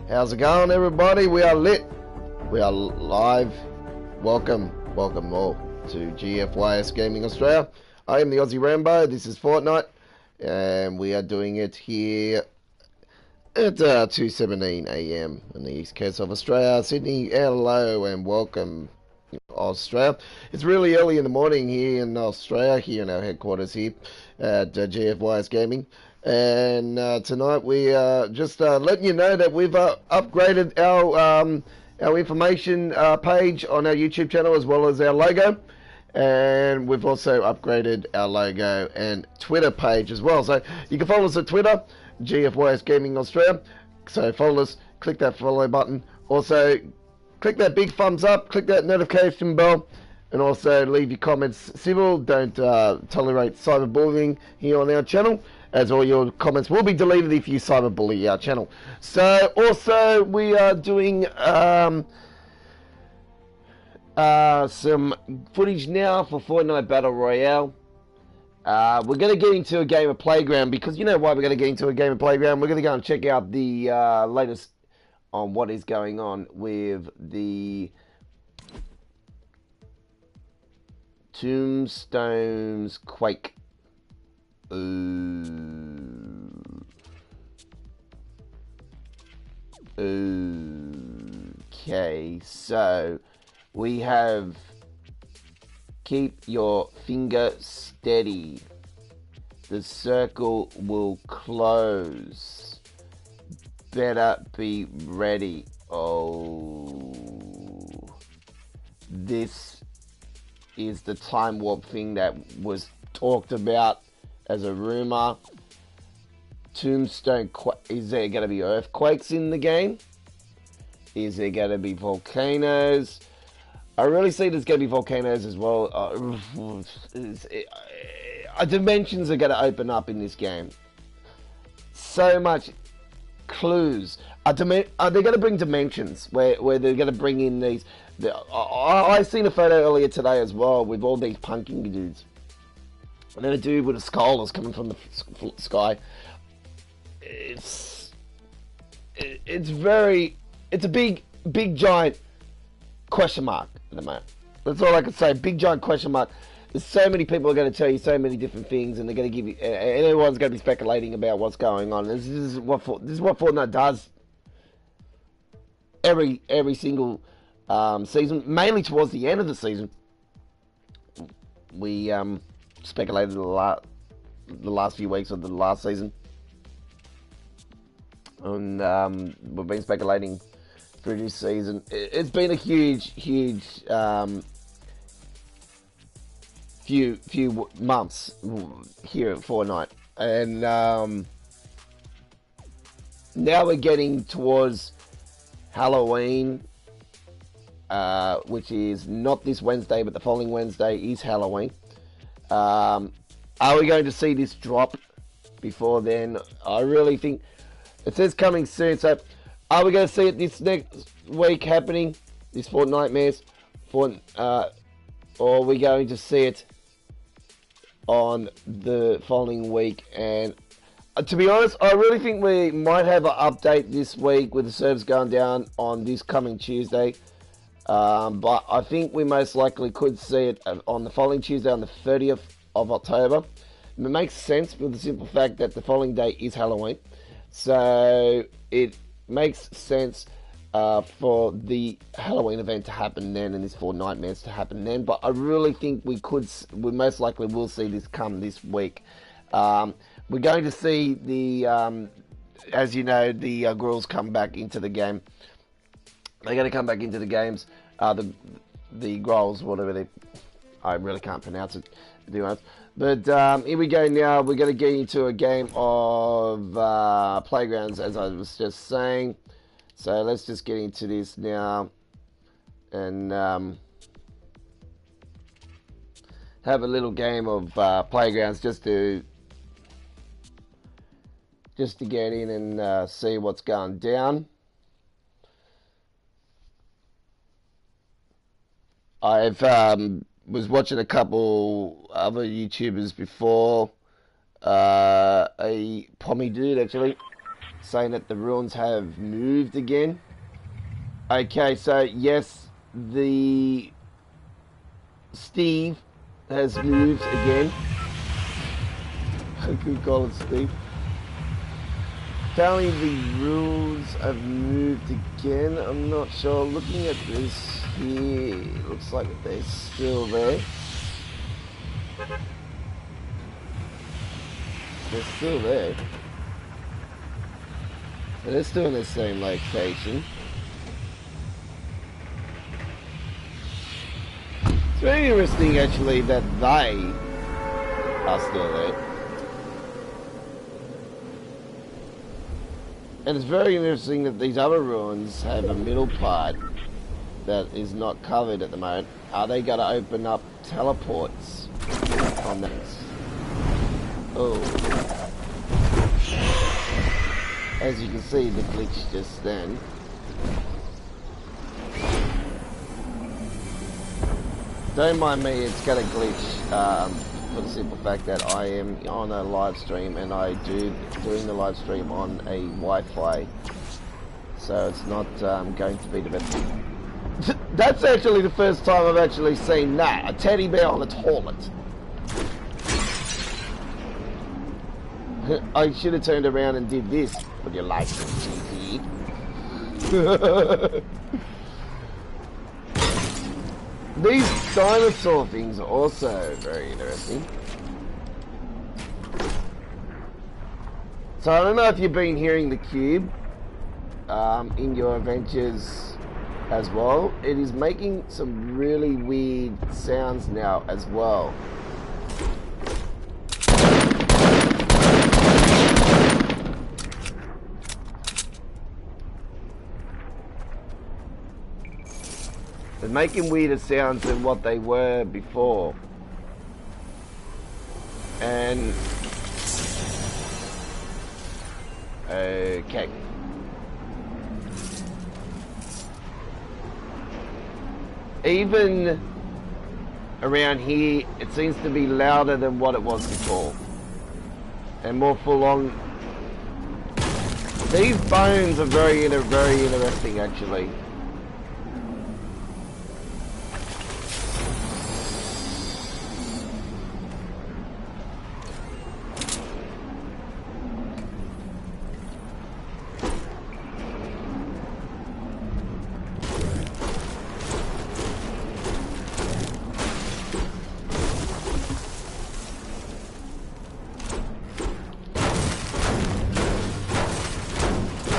How's it going, everybody? We are lit. We are live. Welcome all to GFYS Gaming Australia. I am the Aussie Rambo. This is Fortnite, and we are doing it here at 2:17 a.m. on the east coast of Australia. Sydney, hello and welcome, Australia. It's really early in the morning here in Australia, here in our headquarters here at GFYS Gaming. And tonight we are just letting you know that we've upgraded our information page on our YouTube channel, as well as our logo. And we've also upgraded our logo and Twitter page as well. So you can follow us at Twitter, GFYSGamingAustralia. So follow us, click that follow button. Also, click that big thumbs up, click that notification bell, and also leave your comments civil. Don't tolerate cyberbullying here on our channel, as all your comments will be deleted if you cyberbully our channel. So also we are doing some footage now for Fortnite Battle Royale. We're going to get into a game of Playground, because you know why we're going to get into a game of Playground. We're going to go and check out the latest on what is going on with the Tombstone's Quake. Okay, so we have keep your finger steady. The circle will close. Better be ready. Oh, this is the time warp thing that was talked about as a rumor. Tombstone, is there going to be earthquakes in the game? Is there going to be volcanoes? I really see there's going to be volcanoes as well. Dimensions are going to open up in this game. So much clues. Are they going to bring dimensions where they're going to bring in these? I seen a photo earlier today as well with all these punking dudes. And then a dude with a skull is coming from the sky. It's a big giant question mark at the moment. That's all I can say. Big giant question mark. There's so many people are going to tell you so many different things, and they're going to give you, and everyone's going to be speculating about what's going on. This is what Fortnite does every single season, mainly towards the end of the season. We speculated the last few weeks of the last season, and we've been speculating through this season. It's been a huge few months here at Fortnite, and now we're getting towards Halloween, which is not this Wednesday, but the following Wednesday is Halloween. Are we going to see this drop before then? I really think it says coming soon. So are we going to see it this next week happening, this Fortnite mess, or are we going to see it on the following week? And to be honest, I really think we might have an update this week with the servers going down on this coming Tuesday. But I think we most likely could see it on the following Tuesday, on the 30th of October. It makes sense with the simple fact that the following day is Halloween. So it makes sense for the Halloween event to happen then, and this Fortnite mess to happen then. But I really think we most likely will see this come this week. We're going to see the, as you know, the girls come back into the game. They're going to come back into the games. The Grolls, whatever I really can't pronounce it, to be honest. But here we go now. We're going to get into a game of Playgrounds, as I was just saying. So let's just get into this now, and have a little game of Playgrounds just to get in and see what's going down. I've was watching a couple other YouTubers before, a Pommy dude actually saying that the ruins have moved again. Okay, so yes, the Steve has moved again. I could call it Steve. Apparently the rules have moved again. I'm not sure. Looking at this here, it looks like they're still there. They're still there. So they're still in the same location. It's very interesting actually that they are still there. And it's very interesting that these other ruins have a middle part that is not covered at the moment. Are they going to open up teleports on that? Oh. As you can see, the glitch just then. Don't mind me, it's got a glitch for the simple fact that I am on a live stream and I doing the live stream on a Wi-Fi, so it's not going to be the best. That's actually the first time I've actually seen that, a teddy bear on a toilet. I should have turned around and did this. Would you like some GP? These dinosaur things are also very interesting. So I don't know if you've been hearing the cube in your adventures as well. It is making some really weird sounds now as well. They're making weirder sounds than what they were before. And okay. Even around here, it seems to be louder than what it was before. And more full on. These bones are very interesting actually.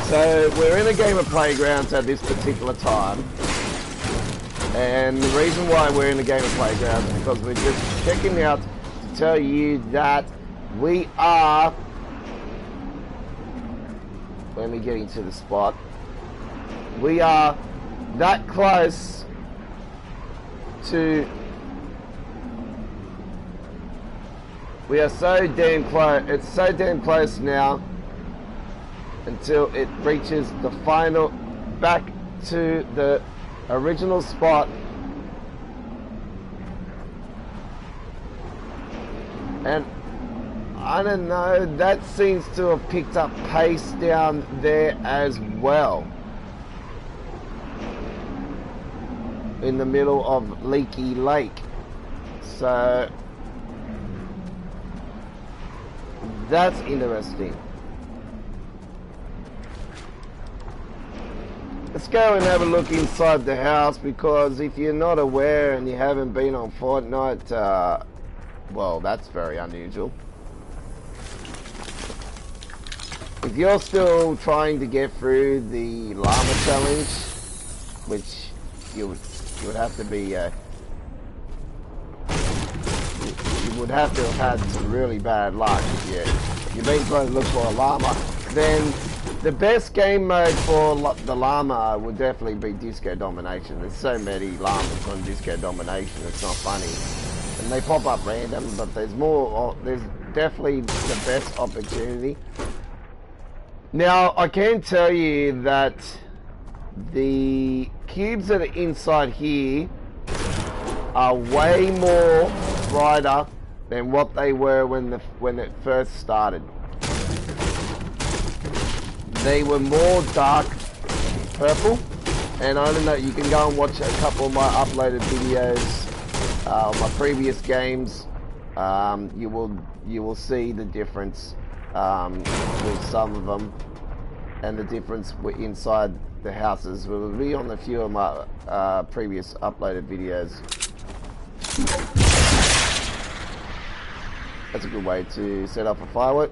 So we're in a game of Playgrounds at this particular time, and the reason why we're in a game of Playgrounds is because we're just checking out to tell you that we are, let me get into the spot, we are that close to, we are so damn close, it's so damn close now until it reaches the final, back to the original spot. And I don't know, that seems to have picked up pace down there as well. In the middle of Leaky Lake. So that's interesting. Let's go and have a look inside the house, because if you're not aware and you haven't been on Fortnite, well, that's very unusual. If you're still trying to get through the llama challenge, which you would have to be, you would have to have had some really bad luck if you've been trying to look for a llama, then the best game mode for the llama would definitely be Disco Domination. There's so many llamas on Disco Domination, it's not funny. And they pop up random, but there's more, there's definitely the best opportunity. Now, I can tell you that the cubes that are inside here are way more brighter than what they were when it first started. they were more dark purple. And I don't know, you can go and watch a couple of my uploaded videos on my previous games. You will see the difference with some of them, and the difference inside the houses will be on a few of my previous uploaded videos. That's a good way to set off a firework.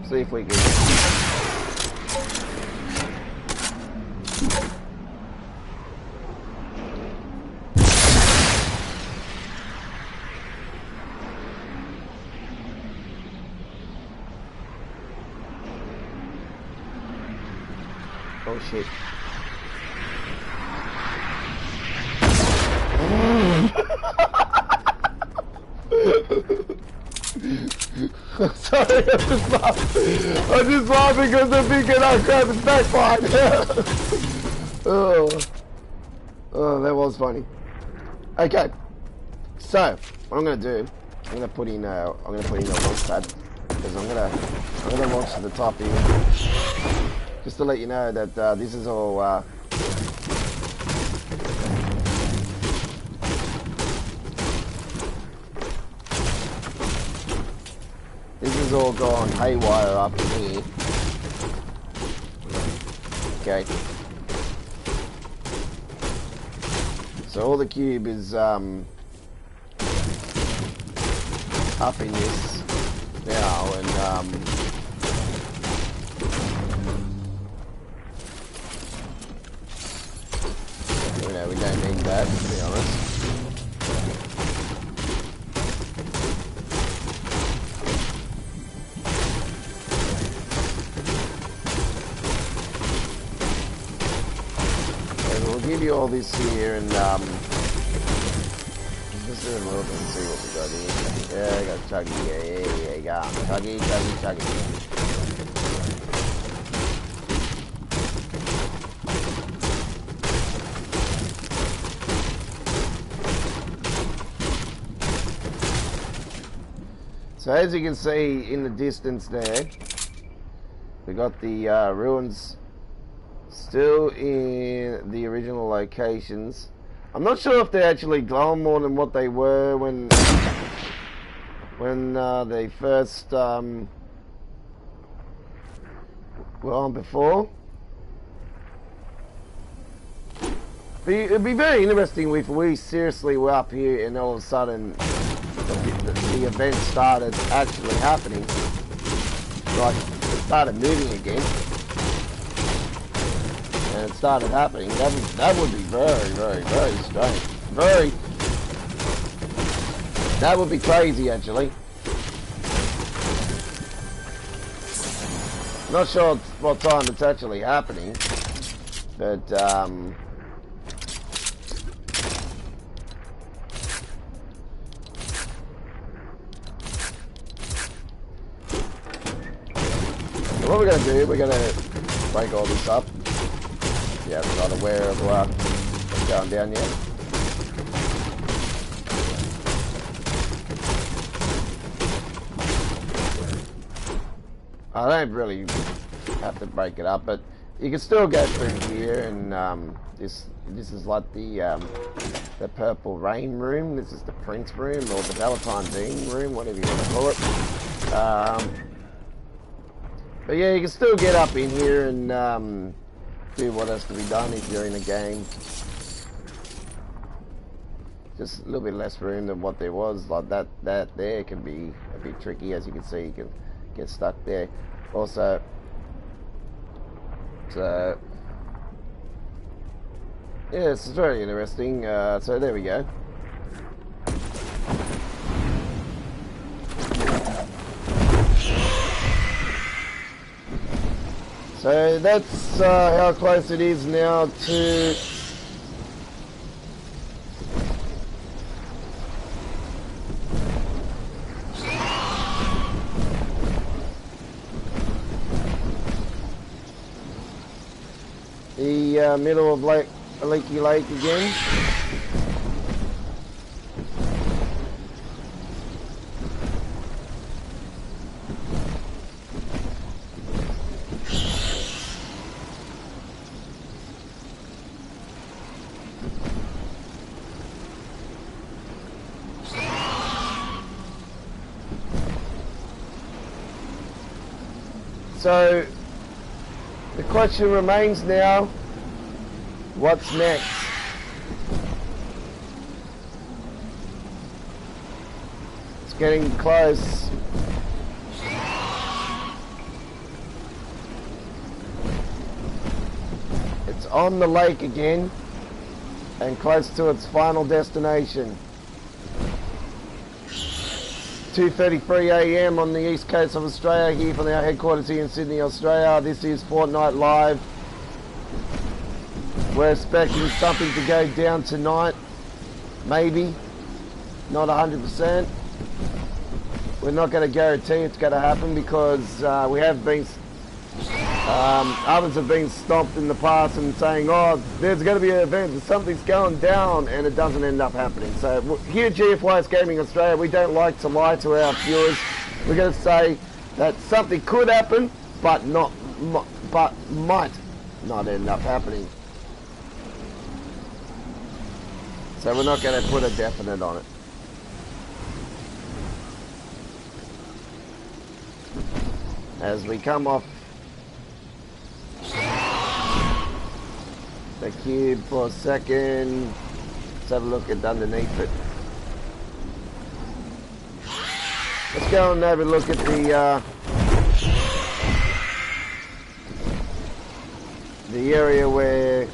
See if we can. Oh shit. Sorry, I'm just laughing because they're thinking I'm grabbing backfire. Oh, that was funny. Okay, so what I'm gonna do, I'm gonna put in a launch pad because I'm gonna launch to the top here, just to let you know that this is all. This has all gone haywire up in here. Okay. So all the cube is up in this now, and you know, we don't need that, to be honest. Give you all this here, and just do a look and see what we got here. Yeah, I got Chuggy. Yeah, you go. Chuggy. So as you can see in the distance there, we got the ruins still in the original locations. I'm not sure if they're actually glowing more than what they were when they first were on before. It'd be very interesting if we seriously were up here and all of a sudden the event started actually happening. Like, it started moving again. And it started happening. That would be very, very, very strange. That would be crazy, actually. Not sure what time it's actually happening, but so what we're gonna do, we're gonna break all this up. Yeah, I'm not aware of what's going down yet. I don't really have to break it up, but you can still go through here, and this is like the purple rain room. This is the Prince room, or the Valentine Dean room, whatever you want to call it. But yeah, you can still get up in here and do what has to be done if you're in a game. Just a little bit less room than what there was. Like that there can be a bit tricky, as you can see. You can get stuck there. Also, so yeah, it's very interesting. So there we go. So that's how close it is now to the middle of Leaky Lake again. So the question remains now, what's next? It's getting close. It's on the lake again and close to its final destination. 2:33 AM on the east coast of Australia, here from our headquarters here in Sydney, Australia. This is Fortnite Live. We're expecting something to go down tonight, maybe, not 100%. We're not going to guarantee it's going to happen because we have been, others have been stopped in the past and saying, oh, there's going to be an event, something's going down, and it doesn't end up happening. So here at GFYSGamingAustralia, we don't like to lie to our viewers. We're going to say that something could happen, but might not end up happening. So we're not going to put a definite on it. As we come off the cube for a second, let's have a look at underneath it. Let's go and have a look at the area where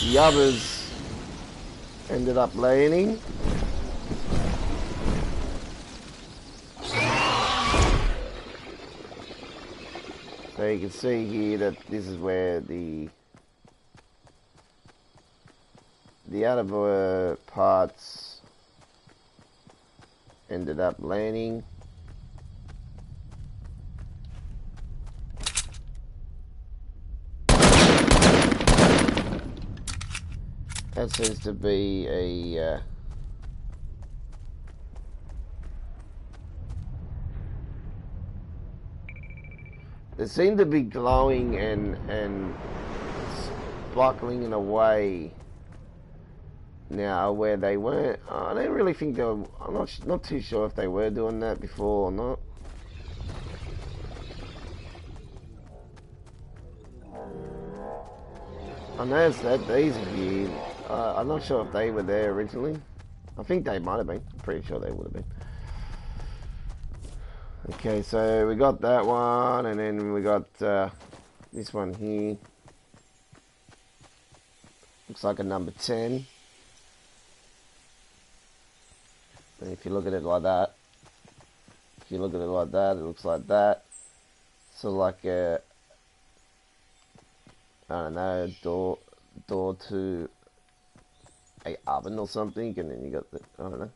the others ended up landing. So you can see here that this is where the outer parts ended up landing. That seems to be a they seem to be glowing and sparkling in a way now where they weren't. I don't really think they were. I'm not too sure if they were doing that before or not. I noticed that these here, I'm not sure if they were there originally. I think they might have been. I'm pretty sure they would have been. Okay, so we got that one, and then we got this one here. Looks like a number 10. And if you look at it like that, it looks like that. So like a, I don't know, door to a oven or something, and then you got the, I don't know,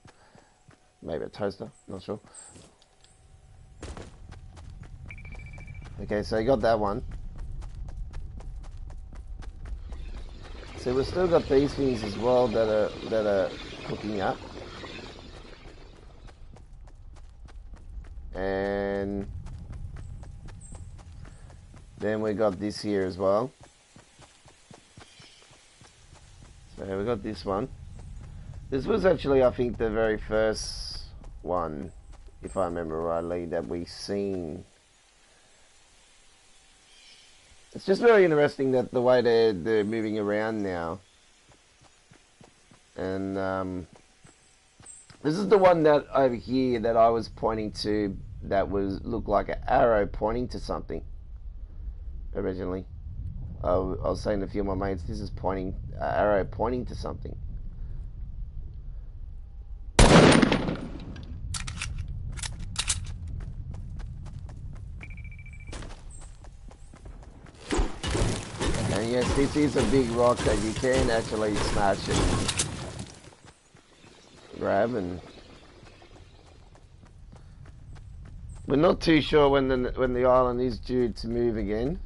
maybe a toaster, not sure. Okay, so you got that one. So we've still got these things as well that are cooking up. And then we got this here as well. So we got this one. This was actually, I think, the very first one, if I remember rightly, that we seen. It's just very interesting that the way they're moving around now. And this is the one that over here that I was pointing to that looked like an arrow pointing to something originally. I was saying to a few of my mates, this is pointing, arrow pointing to something. And yes, this is a big rock that you can actually smash and grab, and we're not too sure when the island is due to move again.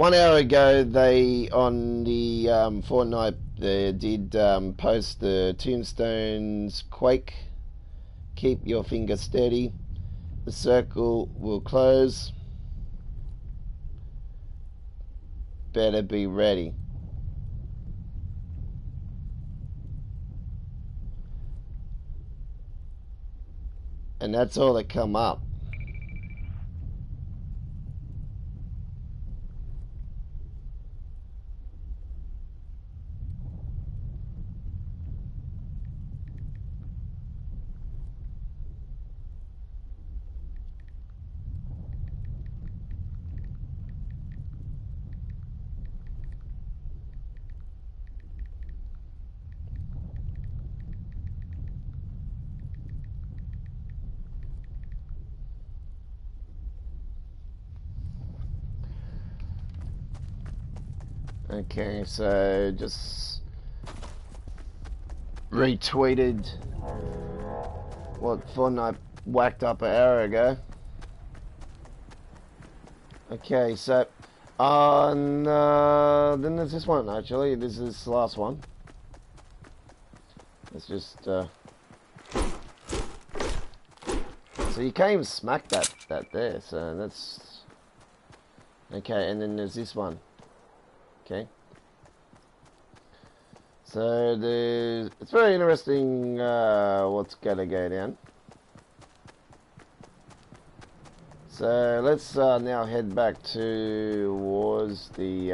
1 hour ago, they on the Fortnite they did post the tombstones quake. Keep your finger steady. The circle will close. Better be ready. And that's all that come up. Okay, so just retweeted what Fortnite whacked up an hour ago. Okay, so on then there's this one actually. This is the last one. Let's just so you can't even smack that there. So that's okay. And then there's this one. Okay. So it's very interesting what's gonna go down. So let's now head back towards the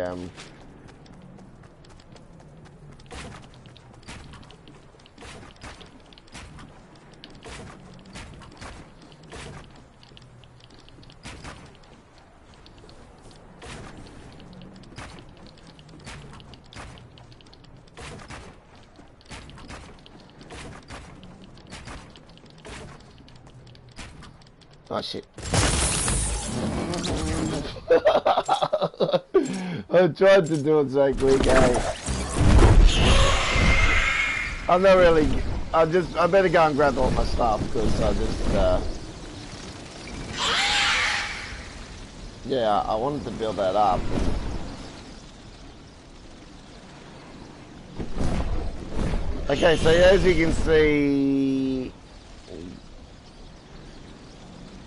oh shit. I tried to do it so quick, eh? I'm not really, I better go and grab all my stuff, because I just, yeah, I wanted to build that up. Okay, so as you can see,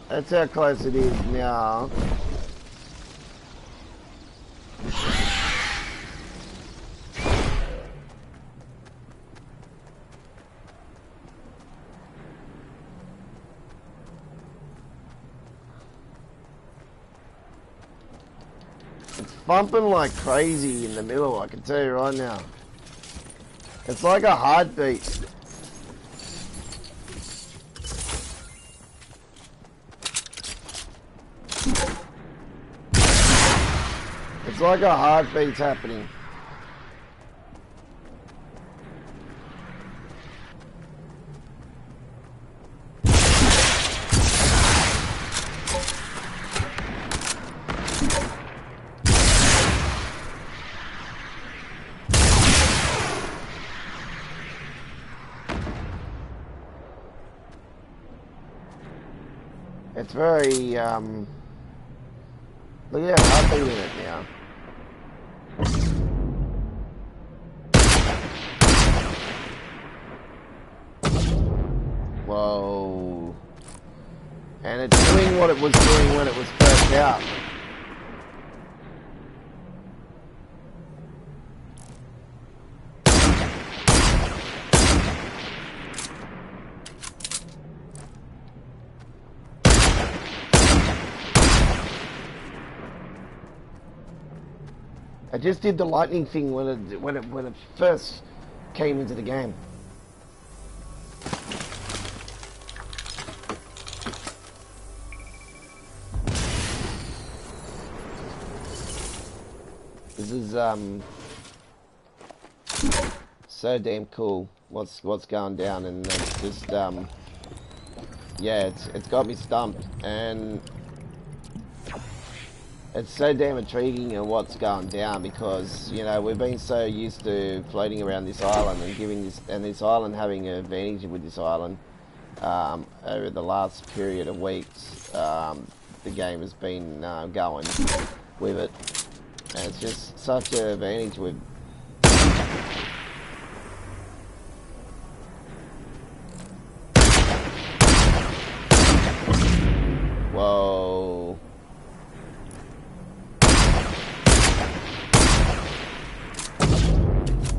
that's how close it is now. It's bumping like crazy in the middle, I can tell you right now. It's like a heartbeat. It's like a heartbeat's happening. It's very, look at how heartbeat in it now. Whoa. And it's doing what it was doing when it was first out. I just did the lightning thing when it first came into the game. This is so damn cool. What's going down, and it's just yeah, it's got me stumped, and it's so damn intriguing of what's going down, because you know we've been so used to floating around this island and this island having an advantage with this island over the last period of weeks. The game has been going with it, And it's just such an advantage with. Whoa.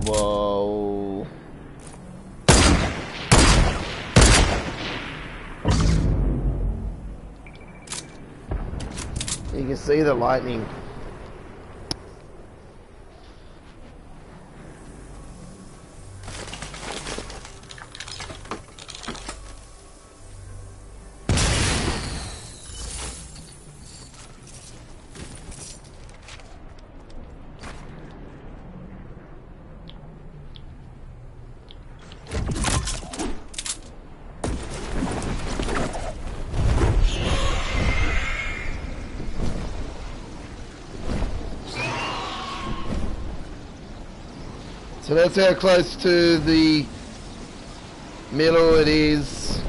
Whoa. You can see the lightning. So that's how close to the middle it is.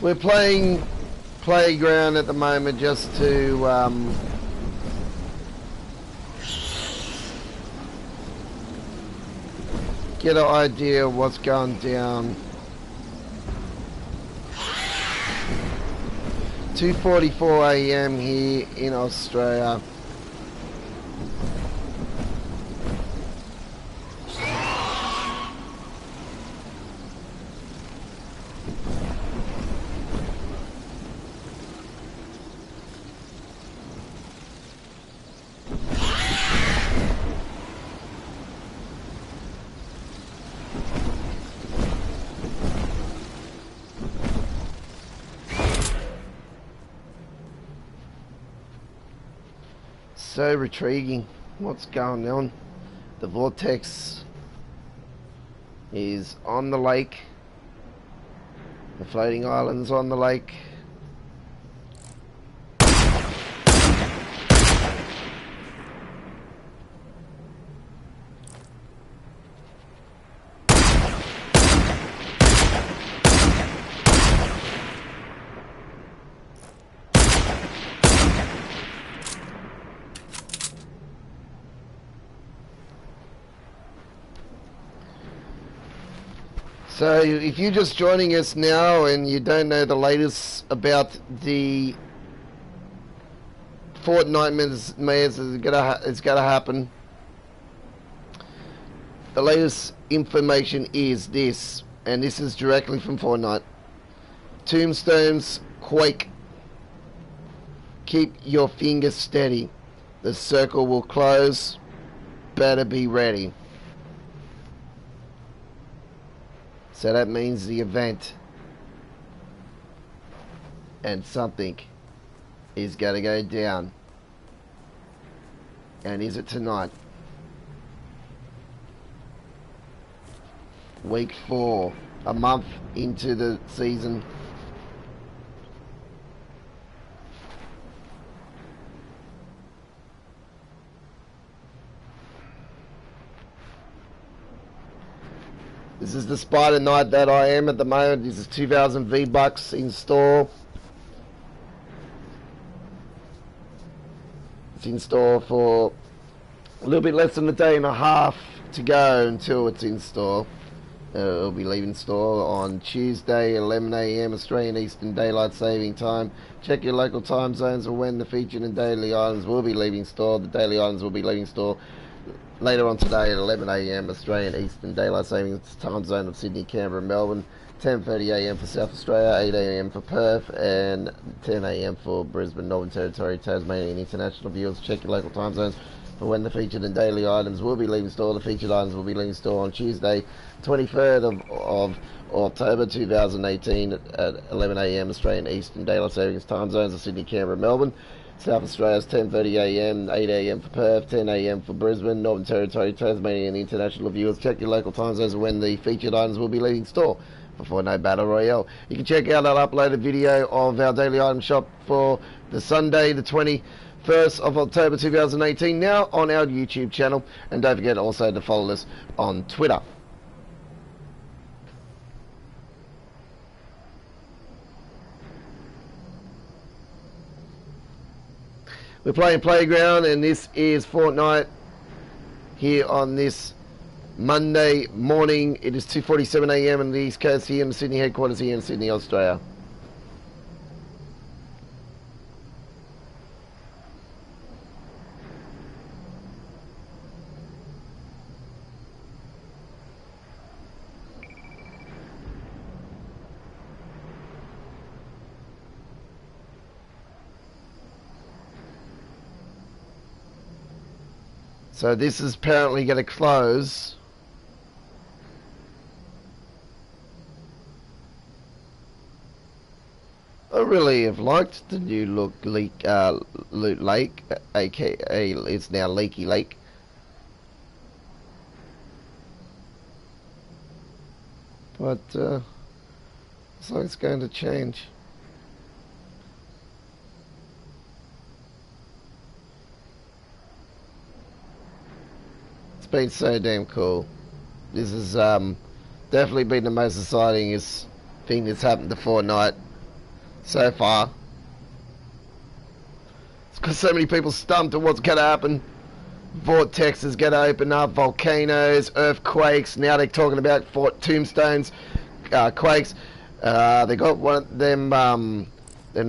We're playing playground at the moment just to get an idea of what's going down. 2:44 AM here in Australia. So intriguing what's going on. The vortex is on the lake. The floating island's on the lake. So if you're just joining us now and you don't know the latest about the Fortnite mayors it's gonna happen, the latest information is this, and this is directly from Fortnite. Tombstones quake. Keep your fingers steady. The circle will close. Better be ready. So that means the event and something is going to go down. And is it tonight? Week 4, a month into the season. This is the Spider Knight that I am at the moment. This is 2,000 V-Bucks in store. It's in store for a little bit less than a day and a half to go until it's in store. It'll be leaving store on Tuesday, 11 AM Australian Eastern Daylight Saving Time. Check your local time zones for when the featured and daily items will be leaving store. The daily items will be leaving store later on today at 11 AM Australian Eastern Daylight Savings Time Zone of Sydney, Canberra, Melbourne. 10:30 AM for South Australia, 8 AM for Perth, and 10 AM for Brisbane, Northern Territory, Tasmania, and international viewers. Check your local time zones for when the featured and daily items will be leaving store. The featured items will be leaving store on Tuesday, 23rd of October 2018 at 11 AM Australian Eastern Daylight Savings Time Zones of Sydney, Canberra, Melbourne. South Australia's 10:30 AM, 8 AM for Perth, 10 AM for Brisbane, Northern Territory, Tasmania, and international viewers. Check your local time zones when the featured items will be leaving store before no Battle Royale. You can check out our uploaded video of our daily item shop for the Sunday, the 21st of October 2018, now on our YouTube channel. And don't forget also to follow us on Twitter. We're playing Playground, and this is Fortnite here on this Monday morning. It is 2:47 a.m. on the East Coast here in the Sydney headquarters here in Sydney, Australia. So this is apparently going to close. I really have liked the new look Loot Lake, aka it's now Leaky Lake. But looks like it's going to change. Been so damn cool. This has definitely been the most exciting thing that's happened to Fortnite so far. It's got so many people stumped at what's going to happen. Vortex is going to open up, volcanoes, earthquakes. Now they're talking about tombstones, quakes. They got one of them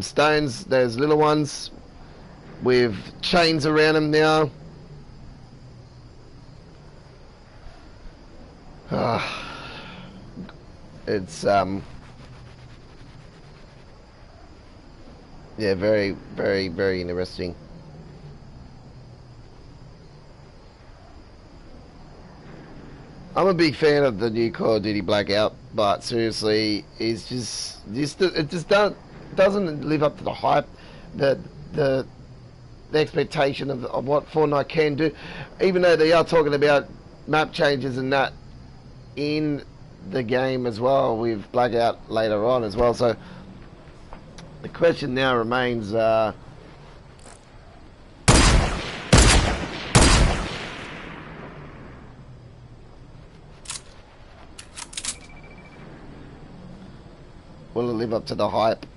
stones, those little ones with chains around them now. It's yeah, very, very, very interesting. I'm a big fan of the new Call of Duty Blackout, but seriously, it just doesn't live up to the hype, the expectation of what Fortnite can do, even though they are talking about map changes and that in the game as well with Blackout later on as well. So the question now remains, will it live up to the hype?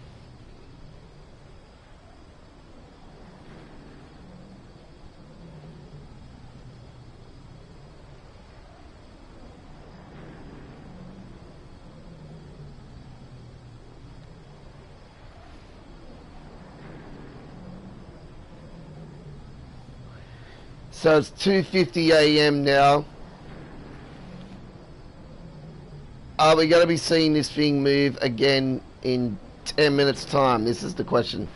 So it's 2:50 a.m. now. Are we going to be seeing this thing move again in 10 minutes time? This is the question.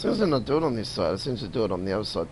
seems to not do it on this side. It seems to do it on the other side.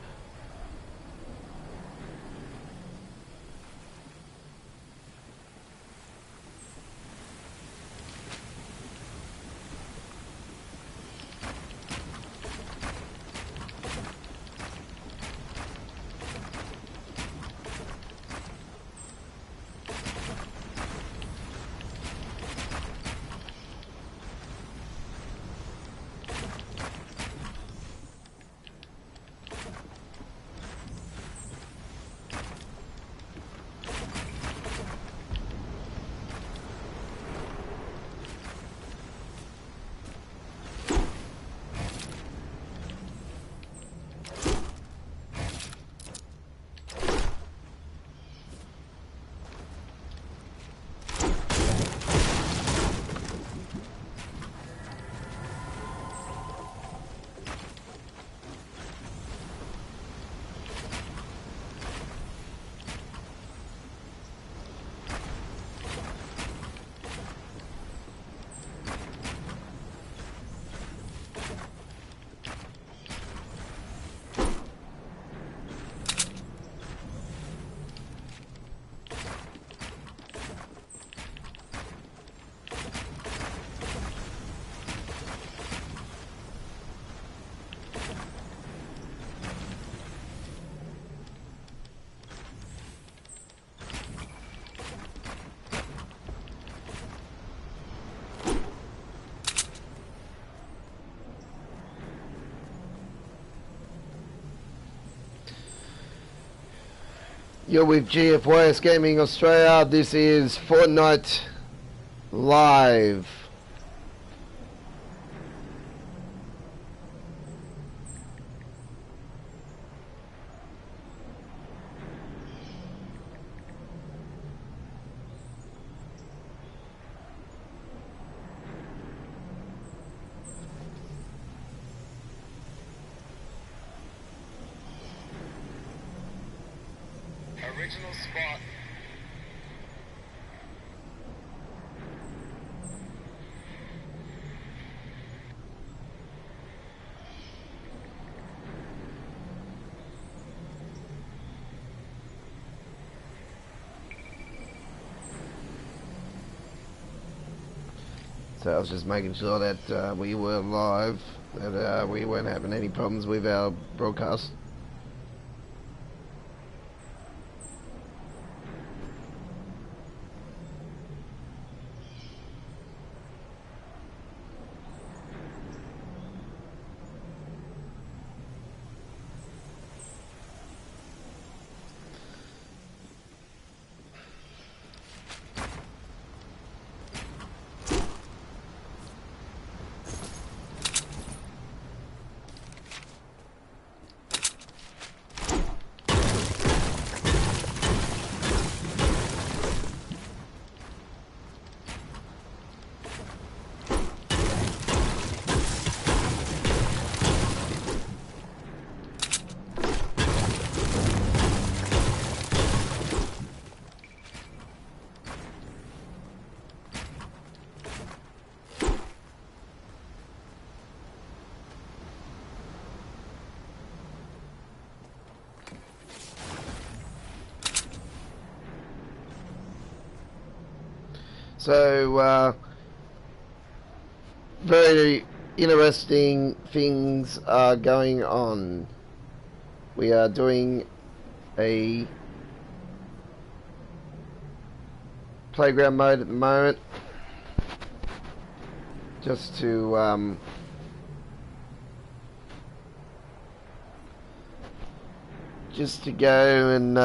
You're with GFYSGaming Australia. This is Fortnite Live. Original spot. So I was just making sure that we were live, that we weren't having any problems with our broadcast. So, very interesting things are going on. We are doing a playground mode at the moment, just to go and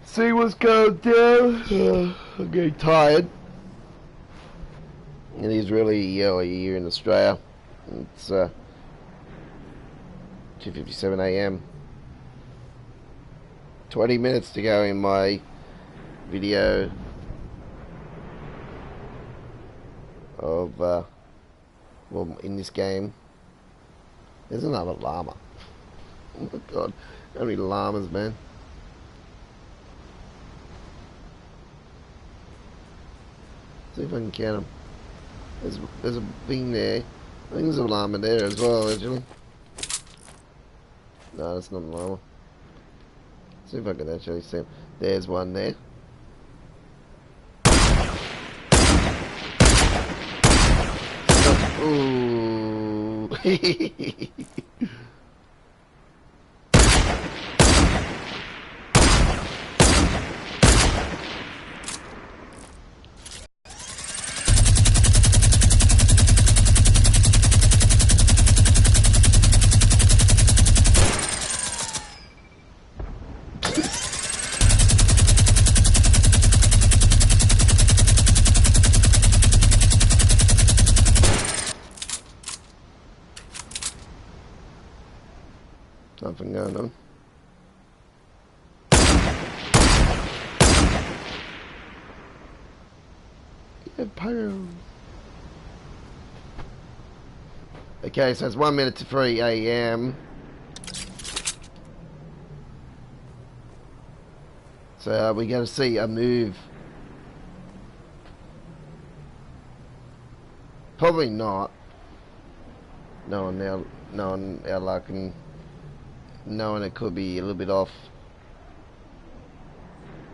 see what's going down. I'm getting tired. It is really early here in Australia. It's 2:57 a.m. 20 minutes to go in my video of well, in this game. There's another llama. Oh my god, how many llamas, man? See if I can count them. There's a thing there. I think there's a llama there as well, actually. No, that's not a llama. See if I can actually see him. There's one there. Ooh. Nothing going on. Yeah, pyro. Okay, so it's 1 minute to 3 a.m. So we're going to see a move. Probably not. Knowing our luck and knowing it could be a little bit off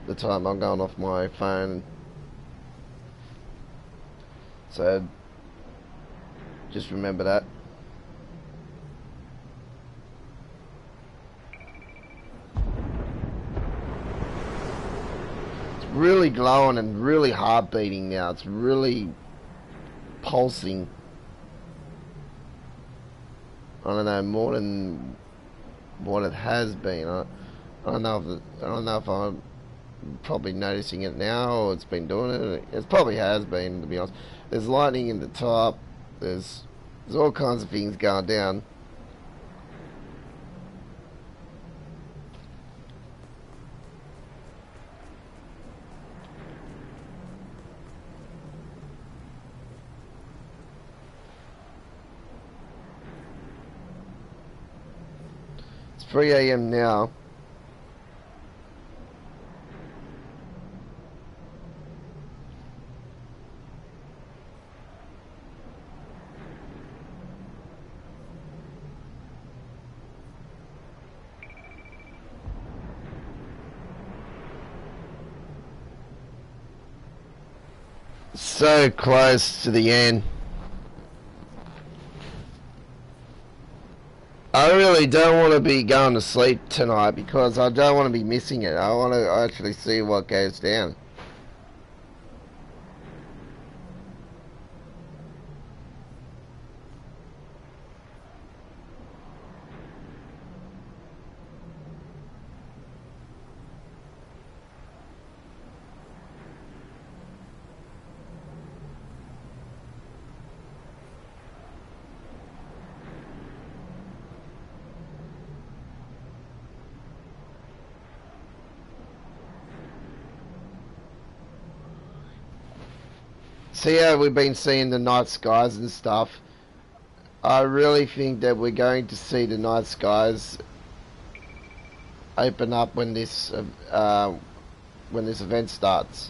the time I'm going off my phone. So just remember that. It's really glowing and really heart beating now. It's really pulsing. I don't know, more than what it has been. I don't know if I'm probably noticing it now or it's been doing it. It probably has been, to be honest. There's lightning in the top. There's all kinds of things going down. It's 3 a.m. now. So close to the end. I really don't want to be going to sleep tonight because I don't want to be missing it. I want to actually see what goes down. See how we've been seeing the night skies and stuff. I really think that we're going to see the night skies open up when this event starts.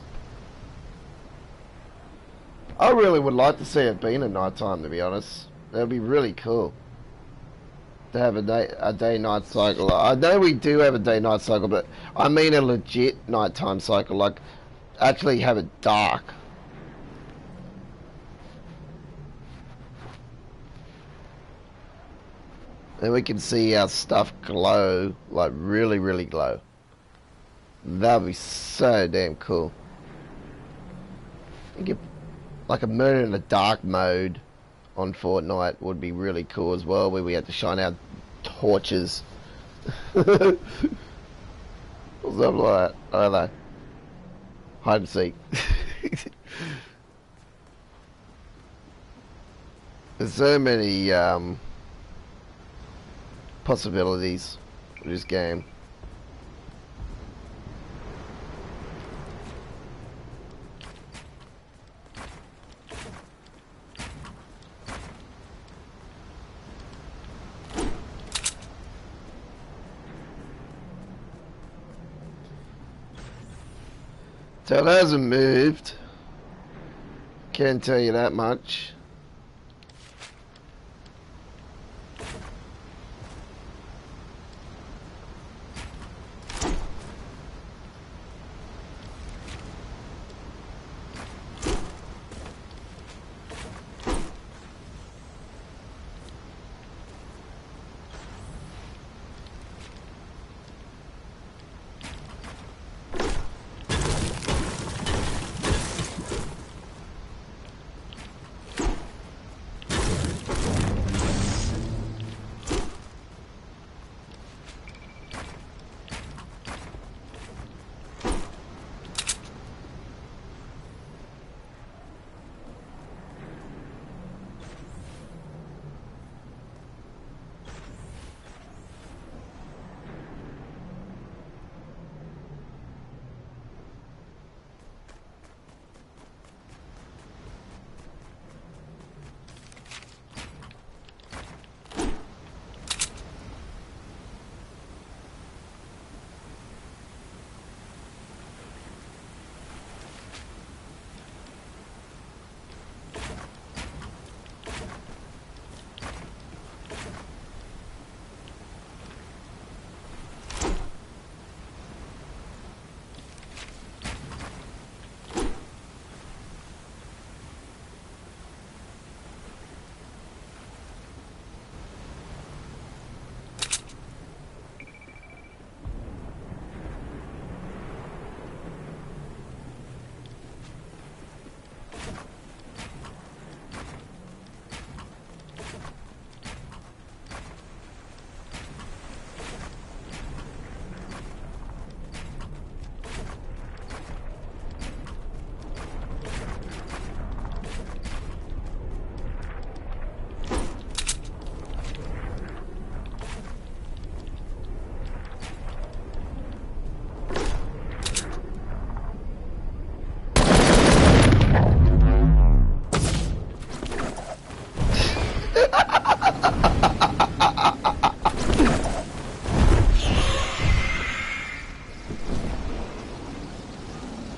I really would like to see it being at night time, to be honest. That'd be really cool to have a day-night cycle. I know we do have a day-night cycle, but I mean a legit nighttime cycle, like actually have it dark. And we can see our stuff glow, like really, really glow. That would be so damn cool. You get like a murder in the dark mode on Fortnite would be really cool as well, where we had to shine our torches. Or something like that. I don't know. Hide and seek. There's so many possibilities with this game. So it hasn't moved. Can't tell you that much.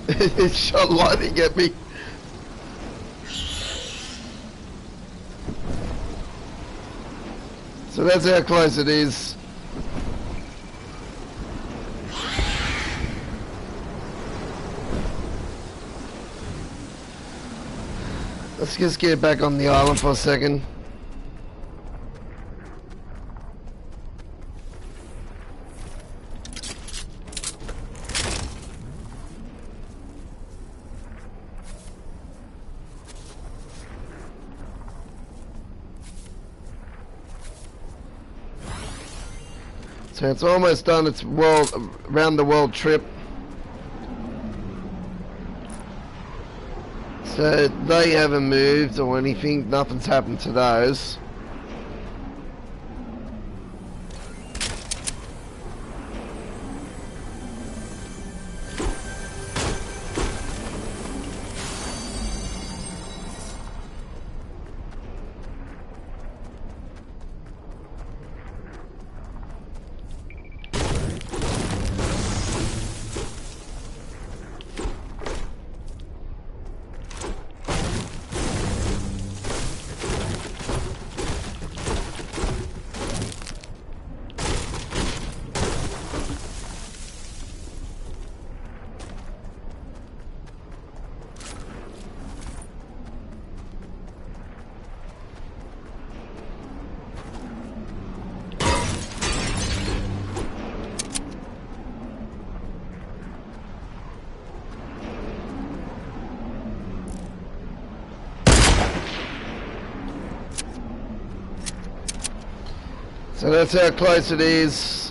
It shot lightning at me. So that's how close it is. Let's just get back on the island for a second. So it's almost done its round the world trip. So they haven't moved or anything, nothing's happened to those. So that's how close it is.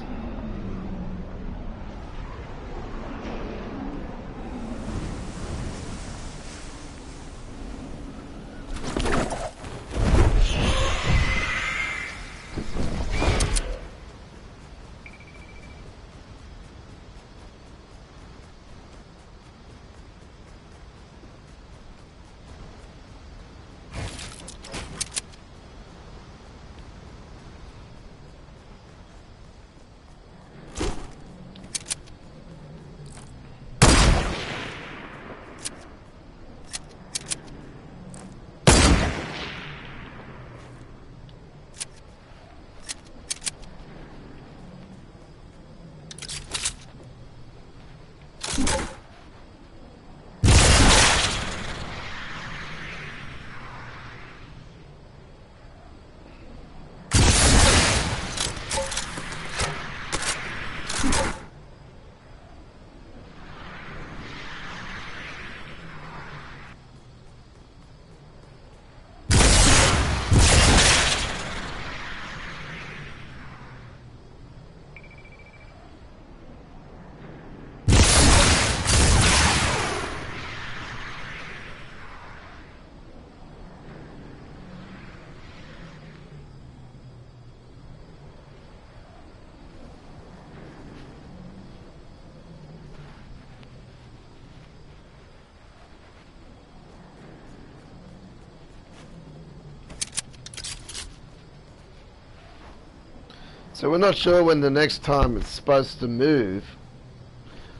So we're not sure when the next time it's supposed to move,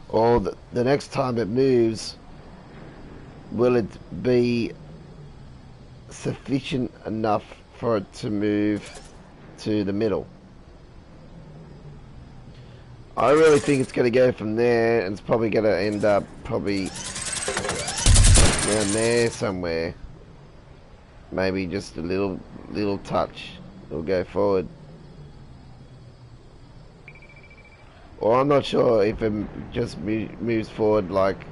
or the next time it moves, will it be sufficient enough for it to move to the middle? I really think it's going to go from there, and it's probably going to end up probably around there somewhere. Maybe just a little touch. It'll go forward. Or I'm not sure if it just moves forward like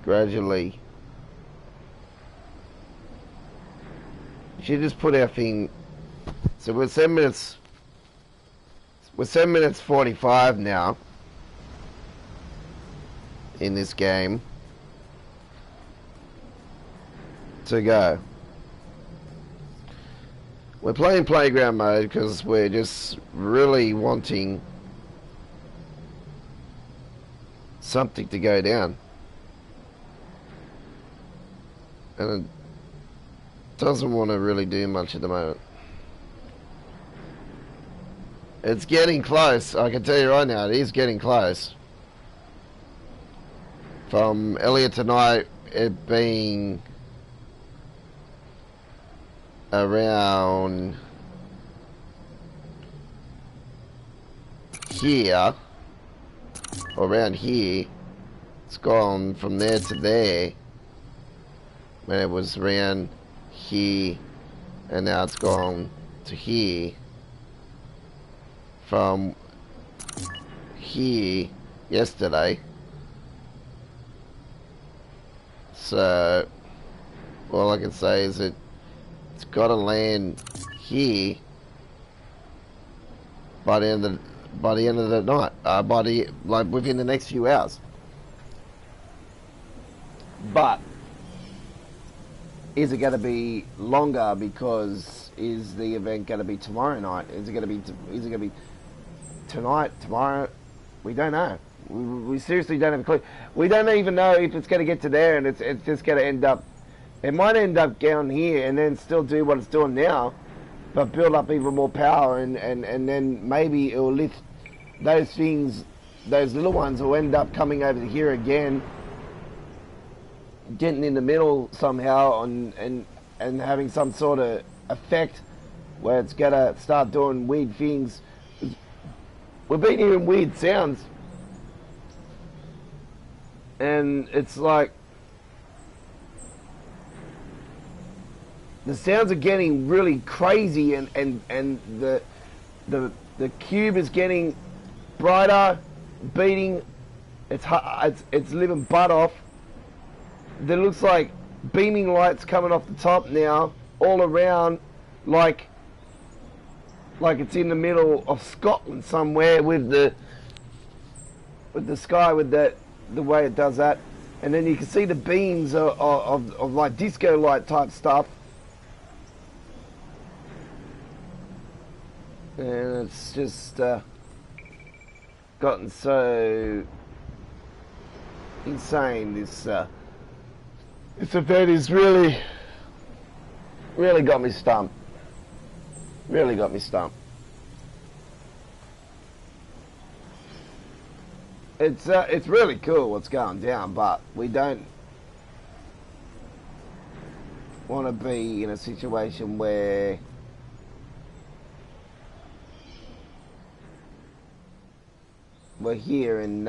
gradually. Should just put our thing. So we're 7 minutes. We're 7 minutes 45 now in this game to go. We're playing playground mode because we're just really wanting something to go down, and it doesn't want to really do much at the moment. It's getting close, I can tell you right now, it is getting close. from earlier tonight, it being around here, or around here. It's gone from there to there, when it was around here, and now it's gone to here. From here yesterday. So all I can say is that it's got to land here by the end of the night, within the next few hours. But is it going to be longer? Because is the event going to be tomorrow night? Is it going to be tonight, tomorrow? We don't know. We seriously don't have a clue. We don't even know if it's going to get to there, and it's just going to end up. It might end up down here and then still do what it's doing now, but build up even more power, and then maybe it will lift those things. Those little ones will end up coming over here again, getting in the middle somehow, and having some sort of effect where it's going to start doing weird things. We've been hearing weird sounds, and it's like the sounds are getting really crazy, and the cube is getting brighter, beating. It's living butt off. There looks like beaming lights coming off the top now, all around, like it's in the middle of Scotland somewhere, with the sky, with the way it does that, and then you can see the beams of like disco light type stuff, and it's just gotten so insane. This event is really got me stumped. Really got me stumped. It's really cool what's going down, but we don't want to be in a situation where we're here and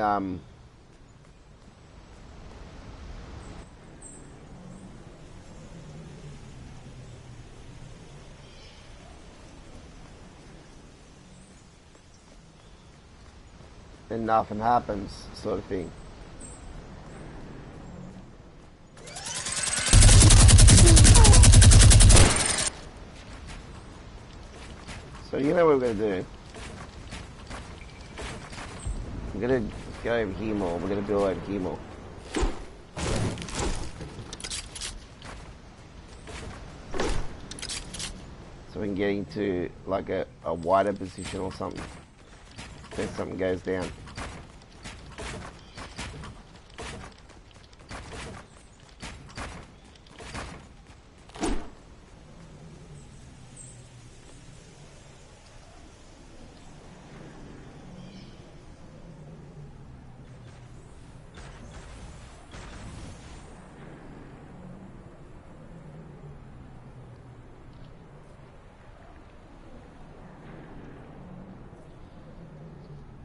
nothing happens, sort of thing. So you know what we're going to do? We're going to go over here more. We're going to build over here more. So we can get into like a wider position or something. If something goes down.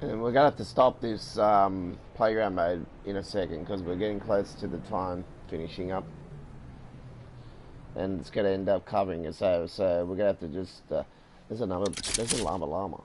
And we're going to have to stop this playground mode in a second, because we're getting close to the time finishing up. And it's going to end up covering us over, so we're going to have to just... there's a llama.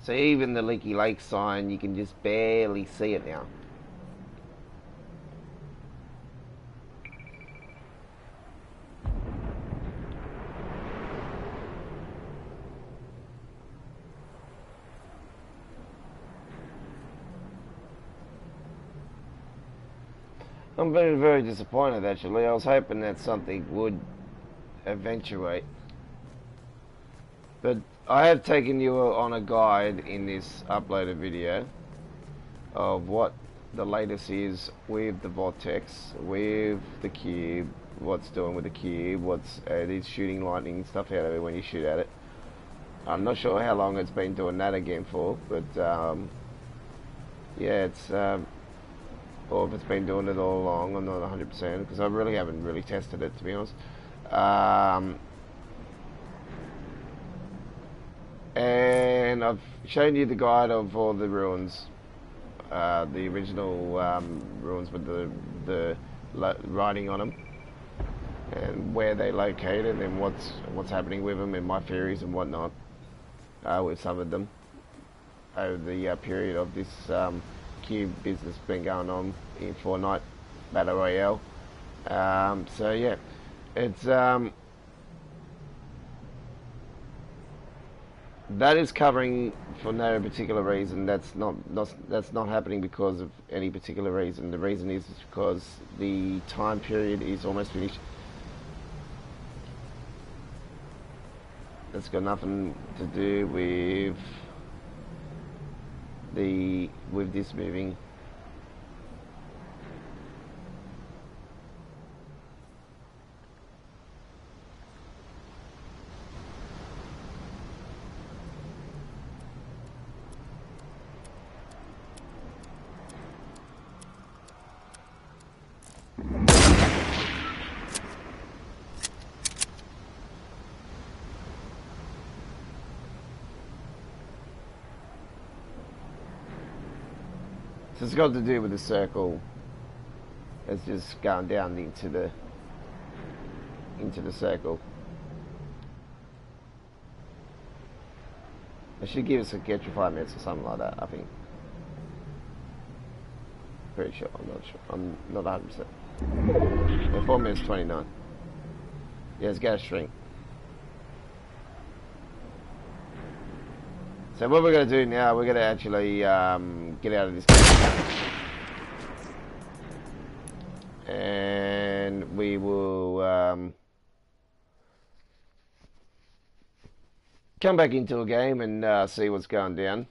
So even the Leaky Lake sign, you can just barely see it now. I'm very, very disappointed actually. I was hoping that something would eventuate. But I have taken you on a guide in this uploaded video of what the latest is with the vortex, with the cube, what's doing with the cube, what's it is shooting lightning stuff out of it when you shoot at it. I'm not sure how long it's been doing that again for, but yeah, it's or if it's been doing it all along. I'm not 100% because I really haven't really tested it, to be honest. And I've shown you the guide of all the ruins, the original ruins with the writing on them, and where they located and what's happening with them, and my theories and whatnot with some of them over the period of this cube business been going on in Fortnite Battle Royale. So yeah, it's that is covering for no particular reason. That's not happening because of any particular reason. The reason is because the time period is almost finished. It's got nothing to do with this moving. So it's got to do with the circle. It's just going down into the circle. It should give us a get for 5 minutes or something like that, I think. Pretty sure, I'm not sure. I'm not 100%. Yeah, 4 minutes 29. Yeah, it's got to shrink. So what we're going to do now, we're going to actually get out of this game. And we will come back into a game and see what's going down.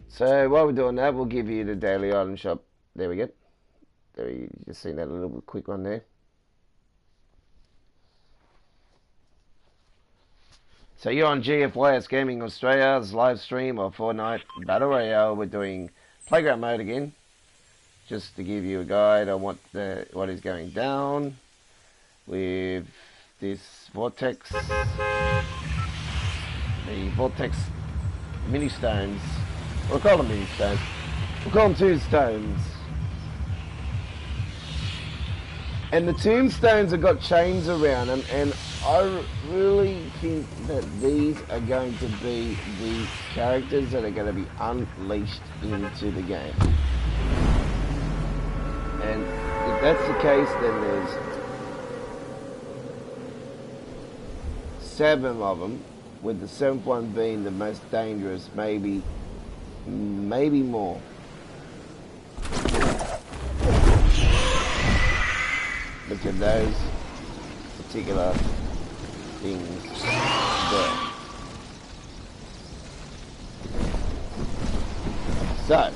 So while we're doing that, we'll give you the daily item shop. There we go. There you just seen that little quick one there. So you're on GFYSGamingAustralia's live stream of Fortnite Battle Royale. We're doing playground mode again, just to give you a guide on what is going down with this vortex, the vortex mini stones. We'll call them mini stones. We'll call them tombstones. And the tombstones have got chains around them, and I really think that these are going to be the characters that are going to be unleashed into the game. And if that's the case, then there's 7 of them, with the 7th one being the most dangerous, maybe more. Look at those particular things there. So,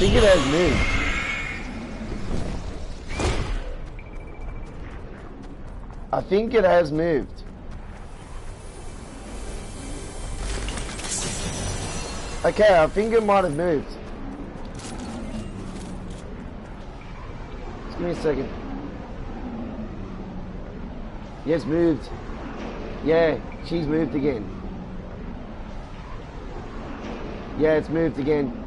think it has moved. I think it has moved. Okay, I think it might have moved. Just give me a second. Yes, moved. Yeah, she's moved again. Yeah, it's moved again.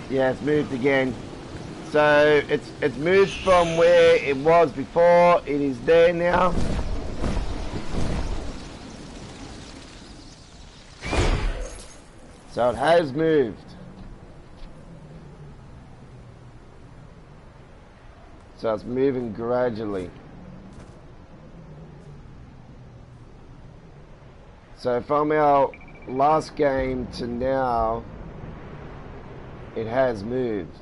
Yeah, it's moved again. So it's moved from where it was before. It is there now. So it has moved. So it's moving gradually. So from our last game to now, it has moved.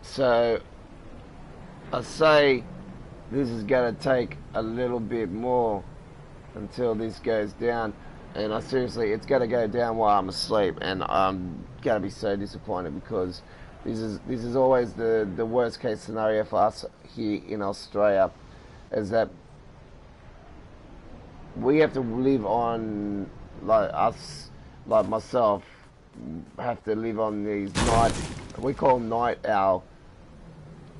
So I say this is going to take a little bit more until this goes down, and it's going to go down while I'm asleep, and I'm going to be so disappointed because this is always the worst case scenario for us here in Australia, is that we have to live on, like us, like myself, have to live on these we call night owl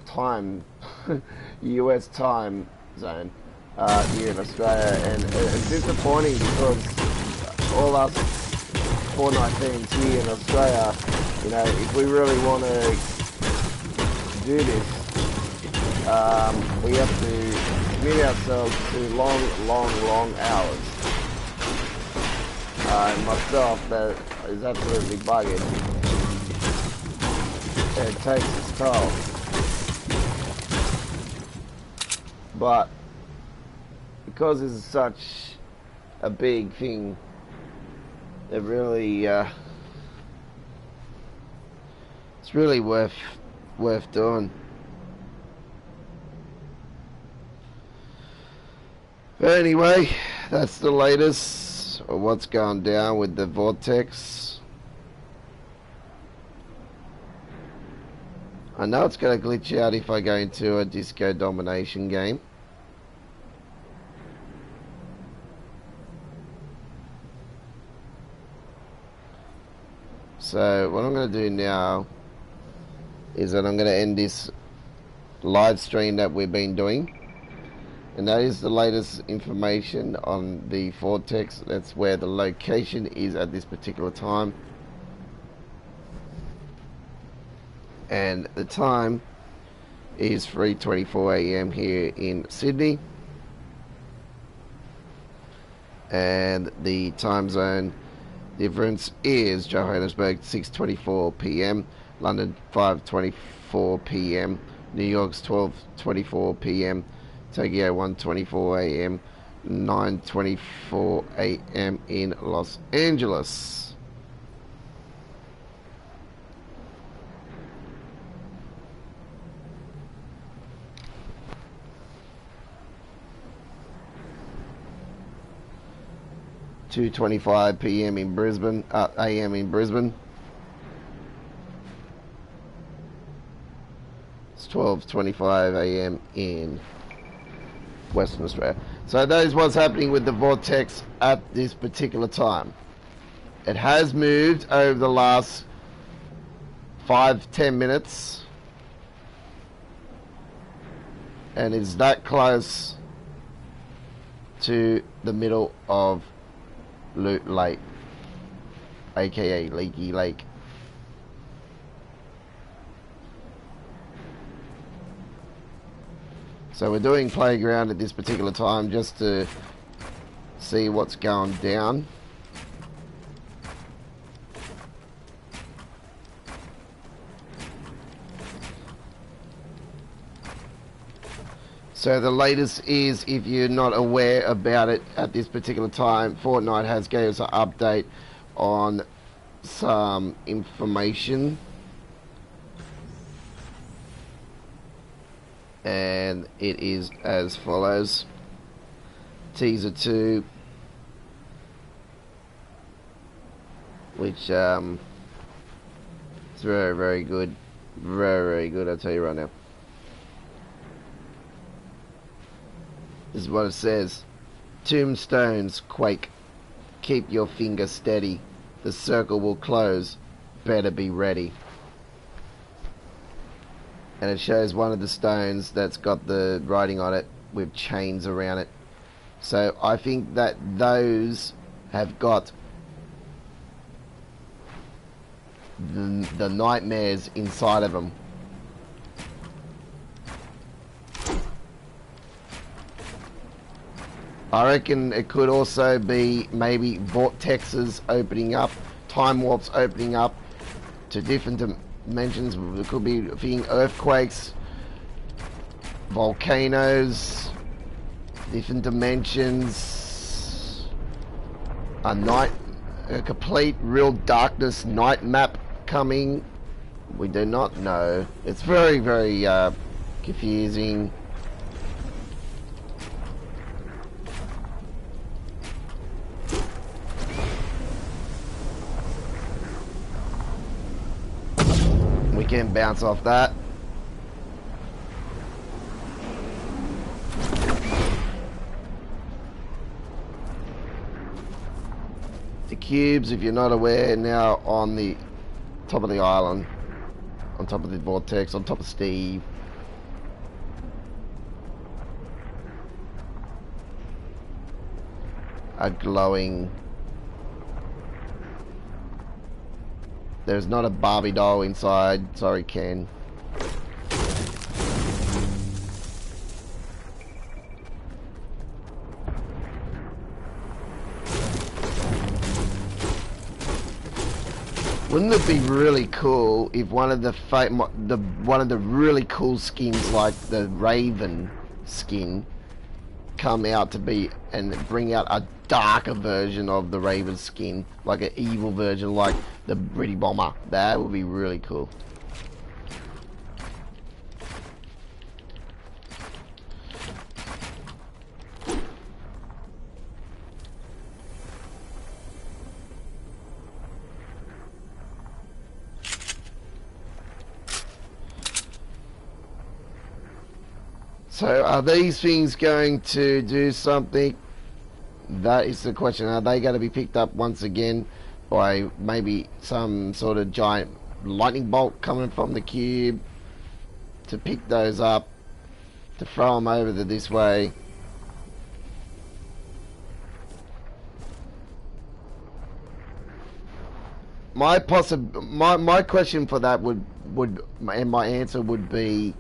time, US time zone here in Australia, and it's disappointing because all us Fortnite teams here in Australia, you know, if we really want to do this, we have to commit ourselves to long hours. And myself, that is absolutely bugging. It takes its toll. But because this is such a big thing, it really it's really worth doing. But anyway, that's the latest of what's going down with the Vortex. I know it's going to glitch out if I go into a disco domination game. So what I'm going to do now is that I'm going to end this live stream that we've been doing. And that is the latest information on the Vortex. That's where the location is at this particular time. And the time is 3:24 AM here in Sydney. And the time zone difference is Johannesburg 6:24 PM, London 5:24 PM, New York's 12:24 PM, Tokyo 1:24 AM, 9:24 AM in Los Angeles. (2:25 PM in Brisbane, AM in Brisbane. It's 12:25 AM in Western Australia. So that is what's happening with the Vortex at this particular time. It has moved over the last 5-10 minutes, and it's that close to the middle of Loot Lake, aka Leaky Lake. So we're doing playground at this particular time just to see what's going down. So the latest is, if you're not aware about it at this particular time, Fortnite has gave us an update on some information, and it is as follows. Teaser 2, which it's very, very good. Very, very good, I'll tell you right now. This is what it says. Tombstones quake. Keep your finger steady. The circle will close. Better be ready. And it shows one of the stones that's got the writing on it with chains around it. So I think that those have got the nightmares inside of them. I reckon it could also be maybe vortexes opening up, time warps opening up to different dimensions. It could be being earthquakes, volcanoes, different dimensions, a complete real darkness night map coming. We do not know. It's very, very confusing. We can bounce off that. The cubes, if you're not aware, now on the top of the island, on top of the vortex, on top of Steve. Are glowing. There's not a Barbie doll inside. Sorry, Ken. Wouldn't it be really cool if one of the really cool skins, like the Raven skin, come out to be and bring out a darker version of the Raven skin, like an evil version, like the Pretty Bomber? That would be really cool. So are these things going to do something? That is the question. Are they going to be picked up once again by maybe some sort of giant lightning bolt coming from the cube to pick those up, to throw them over to this way? My question for that would and my answer would be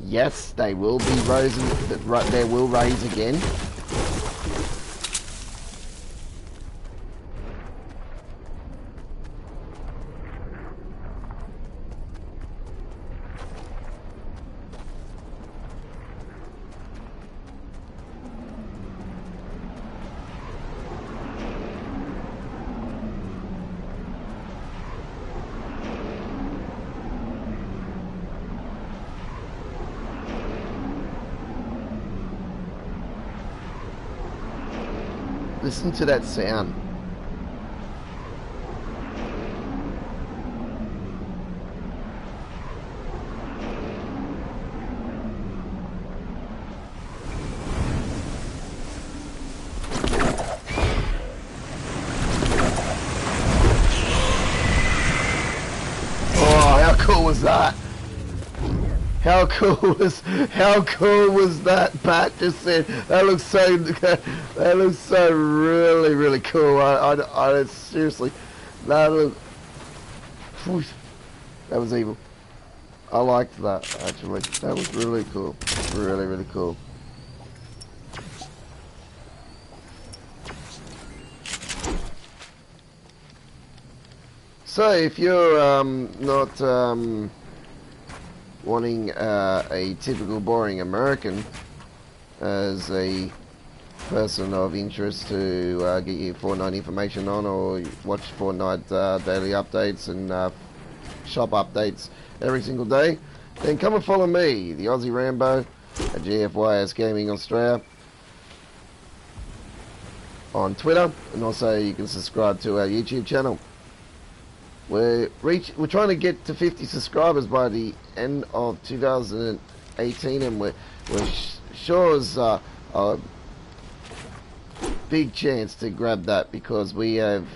yes, they will be rising. They will raise again. Listen to that sound. Oh, how cool was that? How cool was that? Pat just said that looks so really, really cool. I seriously, that was evil. I liked that actually. That was really cool. Really, really cool. So if you're not wanting a typical boring American as a person of interest to get you Fortnite information on, or watch Fortnite daily updates and shop updates every single day, then come and follow me, the Aussie Rambo, at GFYSGamingAustralia on Twitter, and also you can subscribe to our YouTube channel. We're trying to get to 50 subscribers by the end of 2018, and we're sure as a big chance to grab that, because we have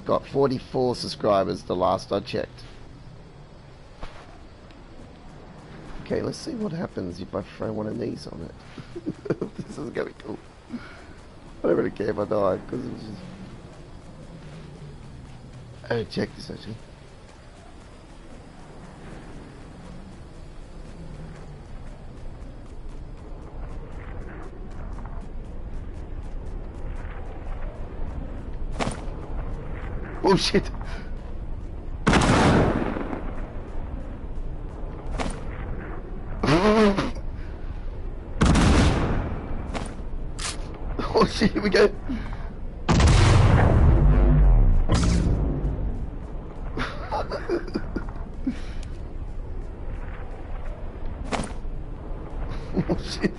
got 44 subscribers the last I checked. Okay, let's see what happens if I throw one of these on it. This is gonna be cool. I don't really care if I die, because it's just... Oh, check this actually. Oh shit! Oh shit, here we go! Oh shit!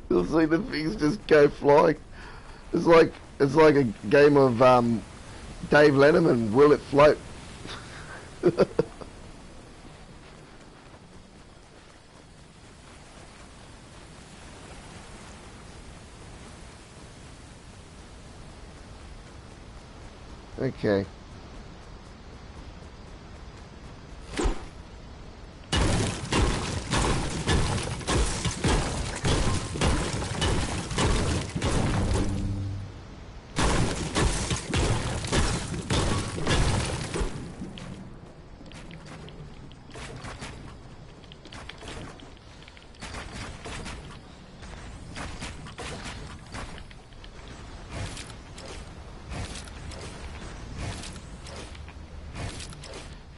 You'll see the things just go flying. It's like a game of Dave Letterman. Will it float? Okay.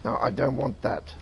No, I don't want that.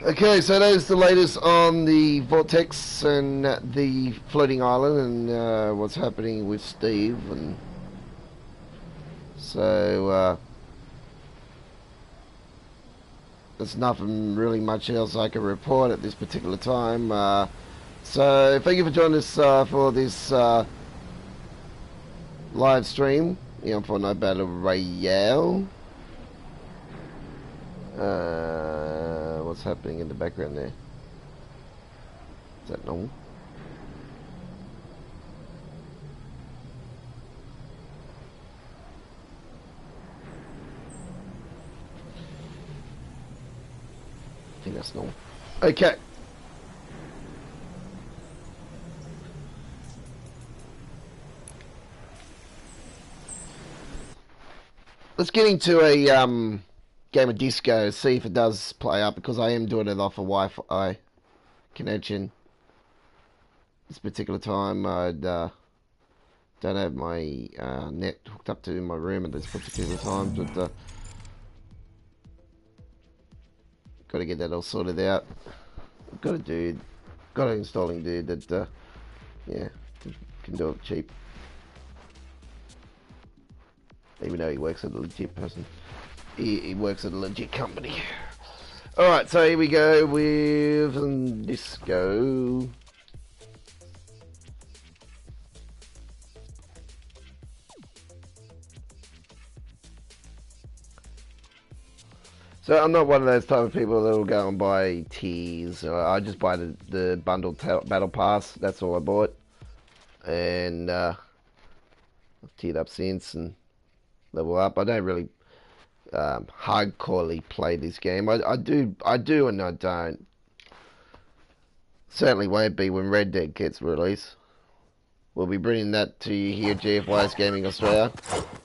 Okay, so that is the latest on the Vortex and the floating island, and what's happening with Steve. And so there's nothing really much else I can report at this particular time. So thank you for joining us for this live stream on Fortnite Battle Royale. What's happening in the background there? Is that normal? I think that's normal. Okay. Let's get into a game of disco, see if it does play up, because I am doing it off a Wi-Fi connection. This particular time I don't have my net hooked up to in my room at this particular time, but got to get that all sorted out. Got an installing dude that yeah, can do it cheap, even though he works at a legit person. He works at a legit company. Alright, so here we go with disco. So I'm not one of those type of people that will go and buy tiers. I just buy the bundled battle pass. That's all I bought, and I've tiered up since and level up. I don't really hardcorely play this game. I do, and I don't. Certainly won't be when Red Dead gets released. We'll be bringing that to you here at GFYSGaming Australia.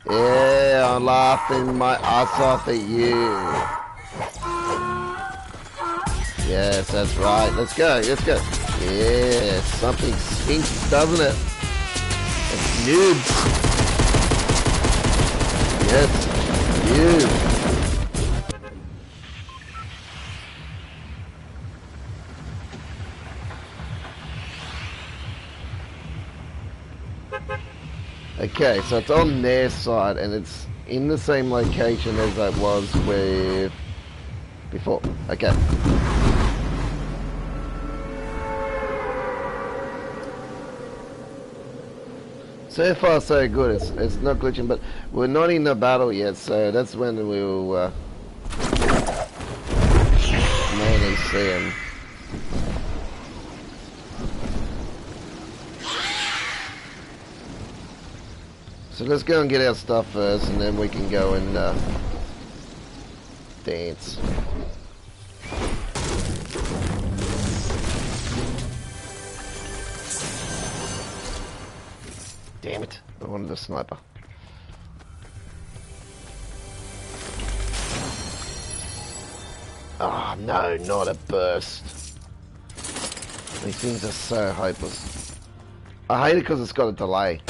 Yeah, I'm laughing my ass off at you. Yes, that's right. Let's go, let's go. Yeah, something stinks, doesn't it? It's noobs. Yes, noobs. Okay, so it's on their side, and it's in the same location as I was with before. Okay. So far, so good. It's not glitching, but we're not in the battle yet, so that's when we'll mainly see him. So let's go and get our stuff first, and then we can go and dance. Damn it, I wanted a sniper. Oh no, not a burst. These things are so hopeless. I hate it because it's got a delay.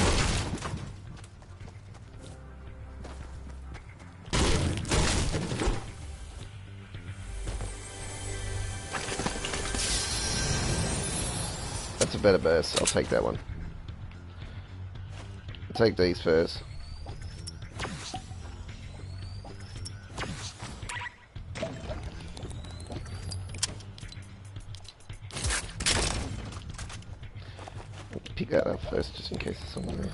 That's a better burst, I'll take that one. I'll take these first. Pick that up first, just in case there's someone there.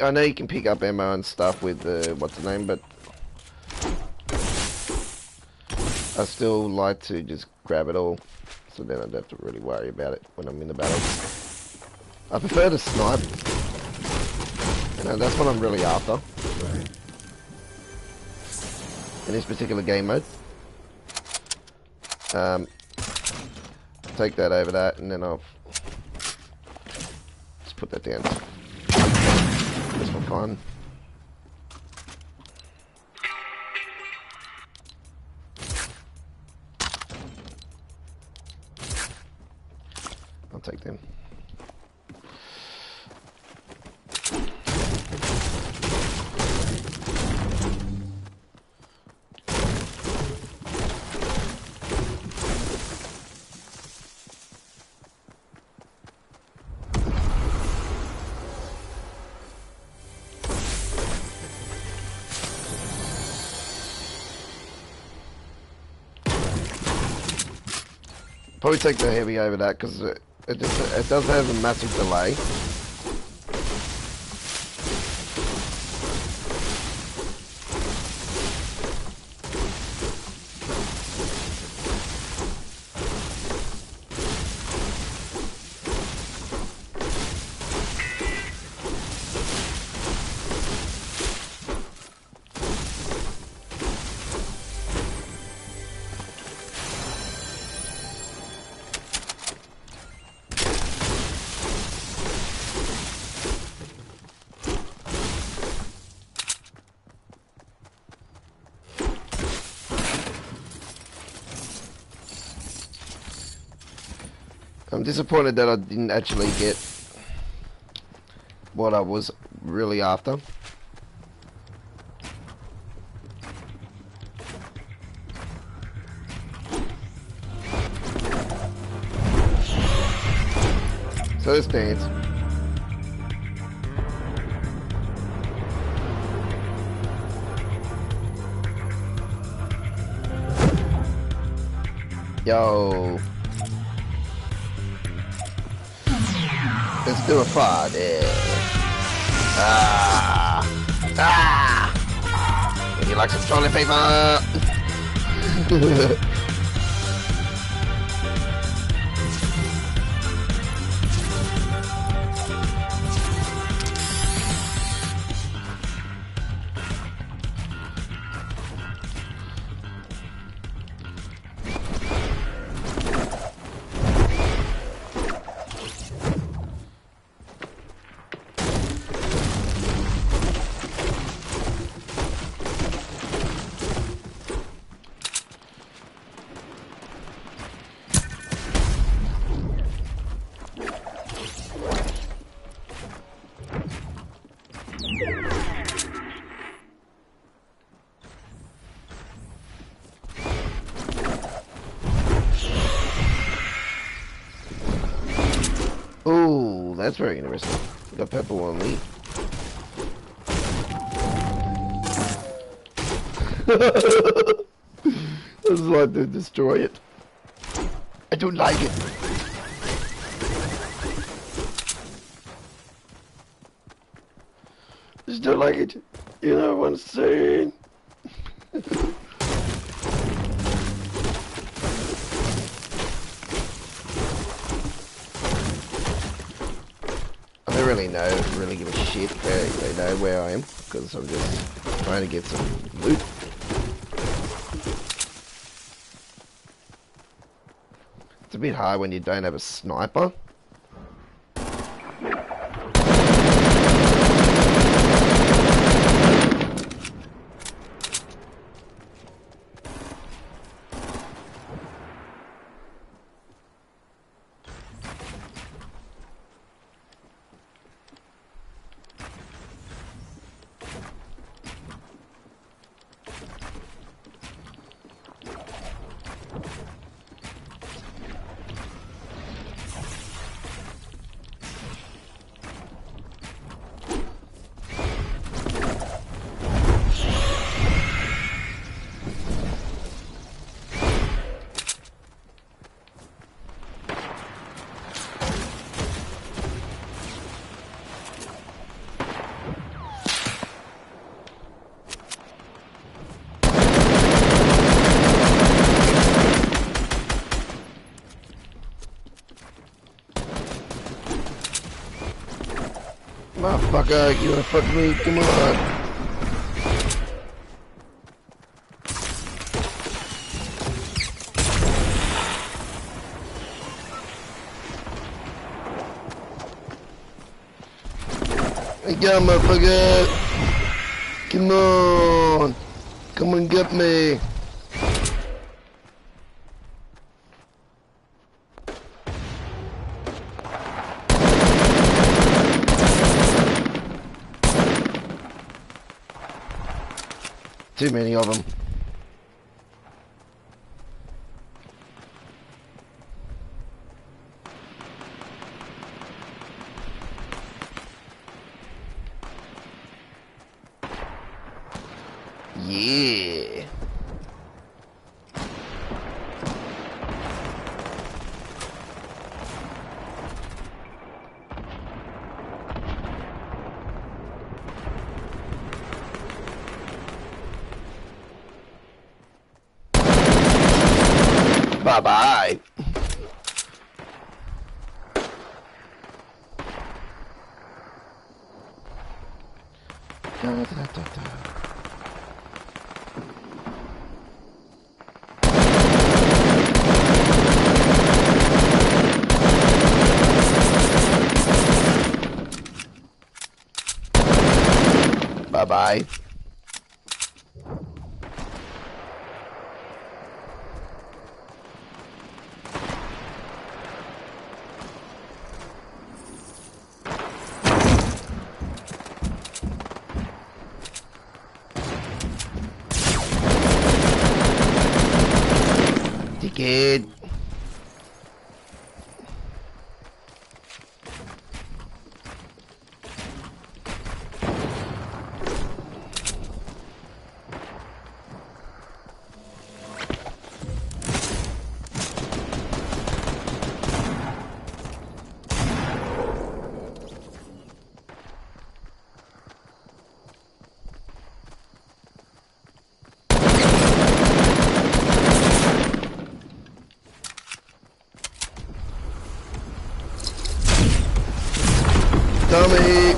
I know you can pick up ammo and stuff with what's the name, but I still like to just grab it all, so then I don't have to really worry about it when I'm in the battle. I prefer to snipe. That's what I'm really after in this particular game mode. Take that over that, and then I'll just put that down. Just for fun. I'll take them. Probably take the heavy over that because it does have a massive delay. I'm disappointed that I didn't actually get what I was really after. So this dance. Yo. Let's do a fight. Yeah. Would you like some toilet paper? Oh, that's very interesting. Got purple on me. I just want to destroy it. I don't like it. I just don't like it. You know what I'm saying? I don't really give a shit. They know where I am because I'm just trying to get some loot. It's a bit hard when you don't have a sniper. Motherfucker, you wanna fuck me? Come on. Hey, go, motherfucker. Come on. Come and get me. Too many of them. Yeah. Bye-bye. Bye-bye. Dummy!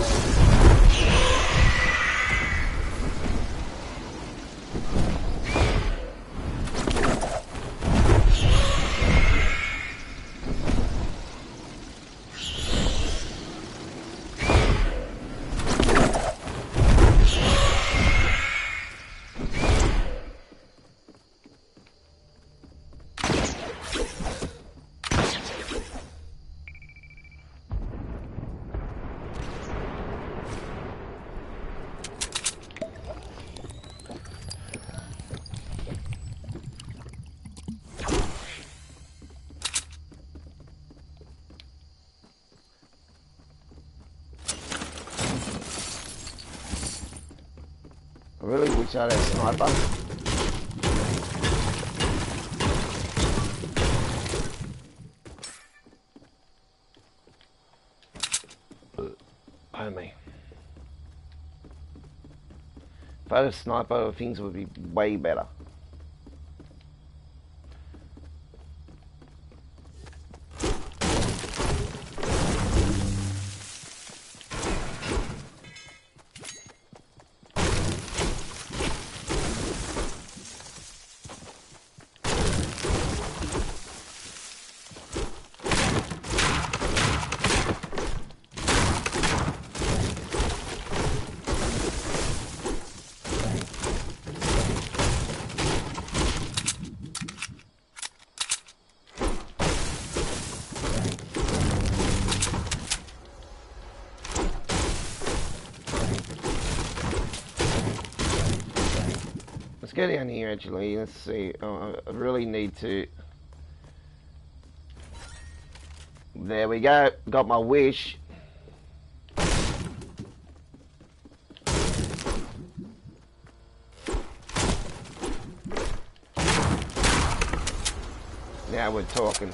I really wish I had a sniper. Homie. If I had a sniper, things would be way better. Let's go down here actually, let's see. Oh, I really need to... There we go, got my wish. Now we're talking.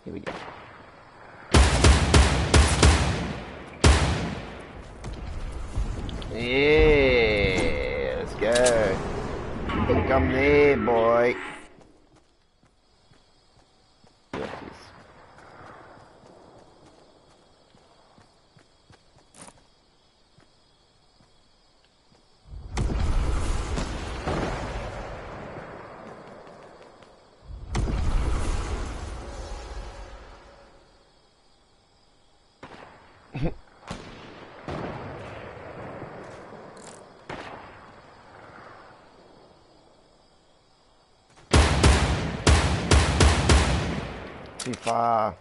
Here we go. Yeah, let's go. Come there, boy. Yes, yes. Too far.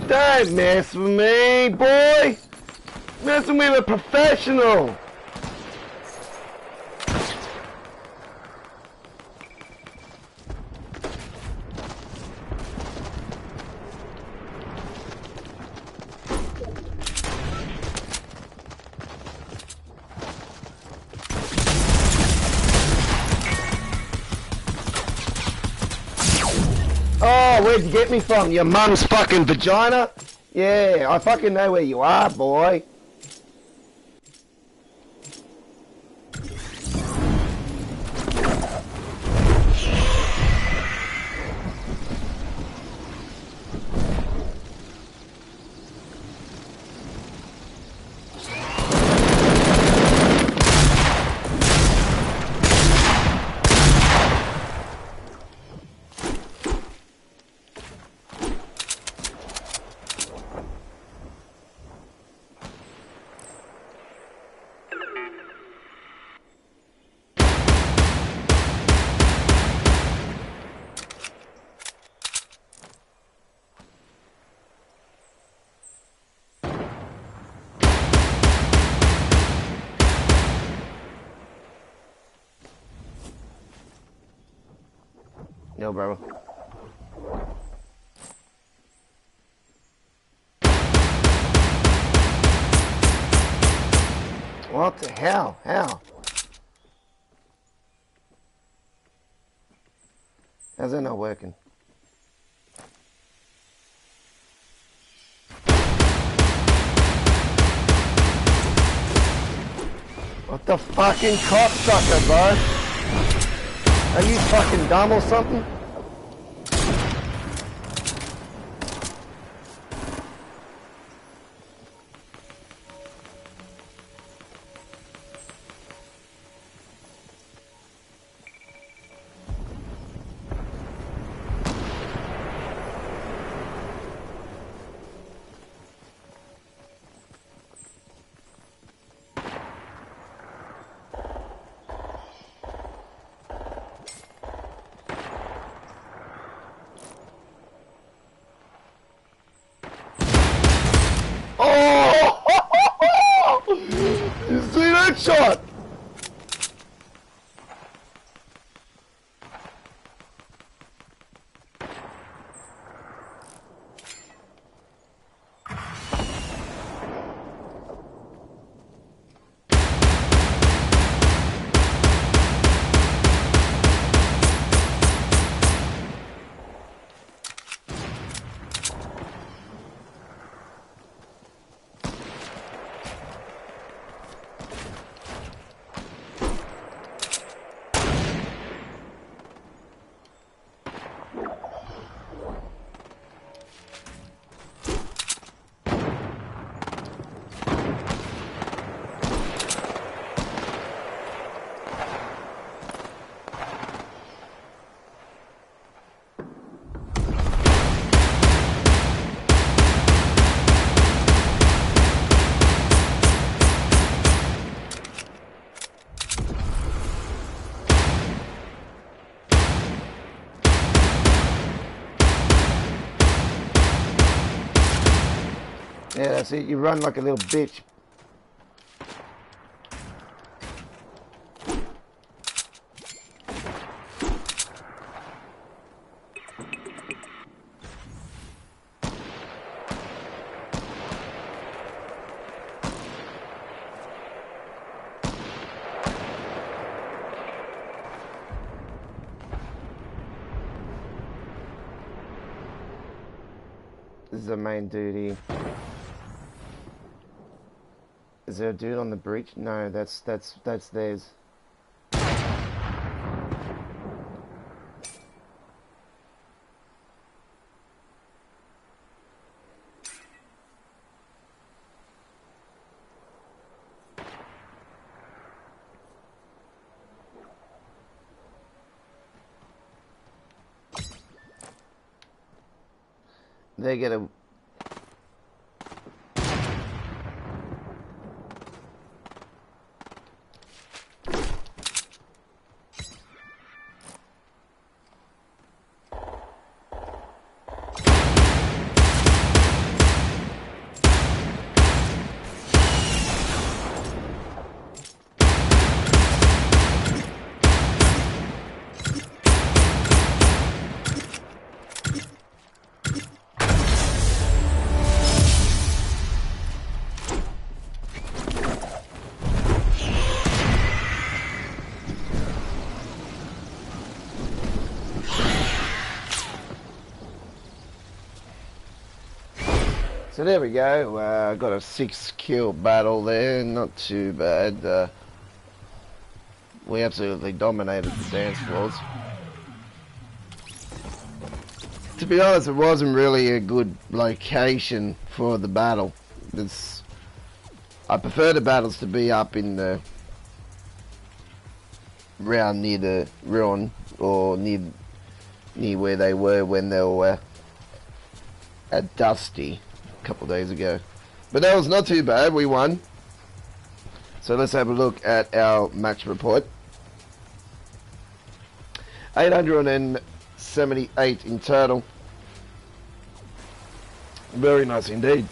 Don't mess with me, boy! Messing with a professional! Oh, where'd you get me from? Your mum's fucking vagina? Yeah, I fucking know where you are, boy. Yo, brother. What the hell? How? How's that not working? What the fucking cocksucker, bro? Are you fucking dumb or something? You see that shot? Yeah, that's it. You run like a little bitch. This is the main dude here. Is there a dude on the breach? No, that's theirs. They're gonna... So there we go, got a 6-kill battle there, not too bad. We absolutely dominated the dance floors. To be honest, it wasn't really a good location for the battle. I prefer the battles to be up in the... round near the ruin, or near where they were when they were at Dusty a couple of days ago. But that was not too bad, we won. So let's have a look at our match report. 878 in total. Very nice indeed.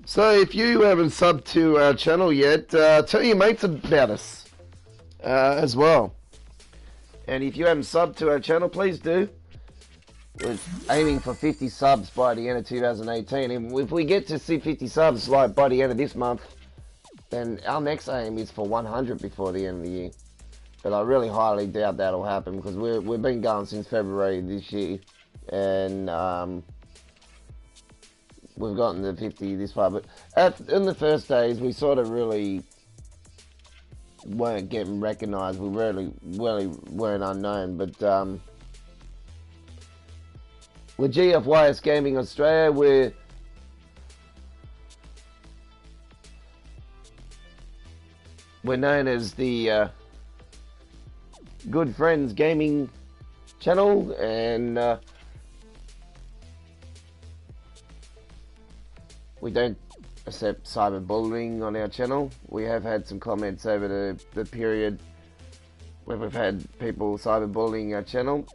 So if you haven't subbed to our channel yet, tell your mates about us as well. And if you haven't subbed to our channel, please do. We're aiming for 50 subs by the end of 2018. And if we get to see 50 subs like by the end of this month, then our next aim is for 100 before the end of the year. But I really highly doubt that'll happen because we've been going since February this year. And we've gotten to 50 this far. But in the first days, we sort of really weren't getting recognised. We really weren't unknown. But with GFYSGamingAustralia, we're known as the Good Friends Gaming channel, and we don't accept cyberbullying on our channel. We have had some comments over the period where we've had people cyberbullying our channel.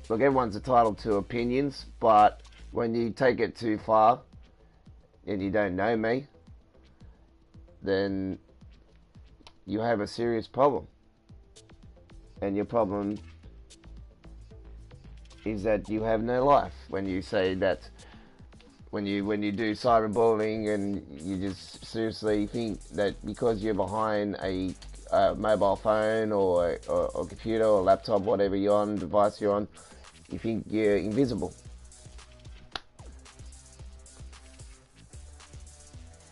Look, everyone's entitled to opinions, but when you take it too far and you don't know me, then you have a serious problem. And your problem is that you have no life when you say that. When you do cyberbullying and you just seriously think that because you're behind a mobile phone or computer or laptop, whatever you're on, device you're on, you think you're invisible.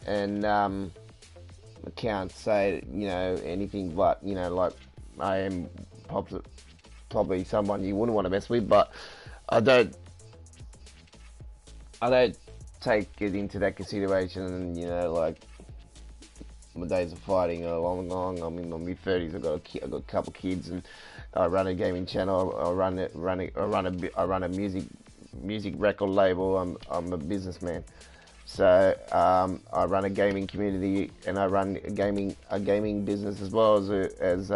And I can't say, anything but, like I am probably someone you wouldn't want to mess with, but I don't take it into that consideration. And like my days of fighting are long. I'm in my mid-30s. I've got a couple kids, and I run a gaming channel. I run a music record label. I'm a businessman. So I run a gaming community, and I run a gaming business as well as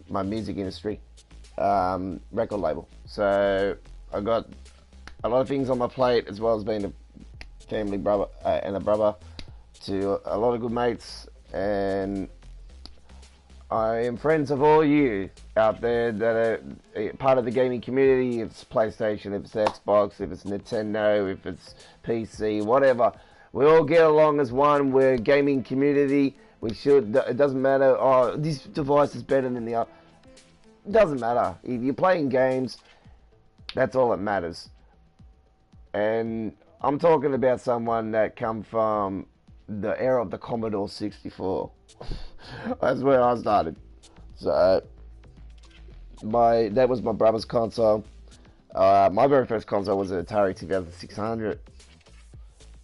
my music industry record label. So I got a lot of things on my plate, as well as being a family brother and a brother to a lot of good mates. And I am friends of all you out there that are part of the gaming community. If it's PlayStation, if it's Xbox, if it's Nintendo, if it's PC, whatever. We all get along as one. We're a gaming community. It doesn't matter, oh, this device is better than the other. It doesn't matter. If you're playing games, that's all that matters. And I'm talking about someone that come from the era of the Commodore 64. That's where I started. So that was my brother's console. My very first console was an Atari 2600.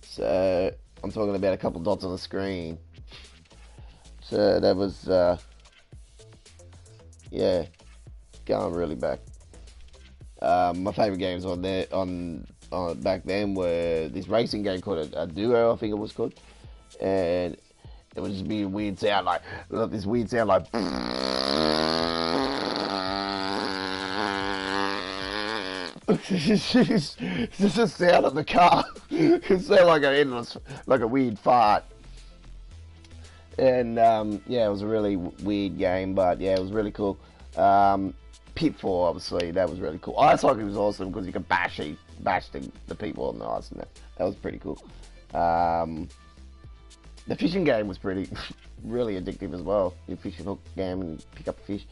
So I'm talking about a couple dots on the screen. So that was going really back. My favorite games on there back then were this racing game called a Duo, I think it was called, and it would just be a weird sound like this weird sound like it's just the sound of the car. It sounded like an endless, like a weird fart. And it was a really weird game, but yeah, it was really cool. Pitfall, obviously, that was really cool. Ice hockey was awesome because you could bash the people on the ice, and that was pretty cool. The fishing game was really addictive as well. You fish and hook game and pick up a fish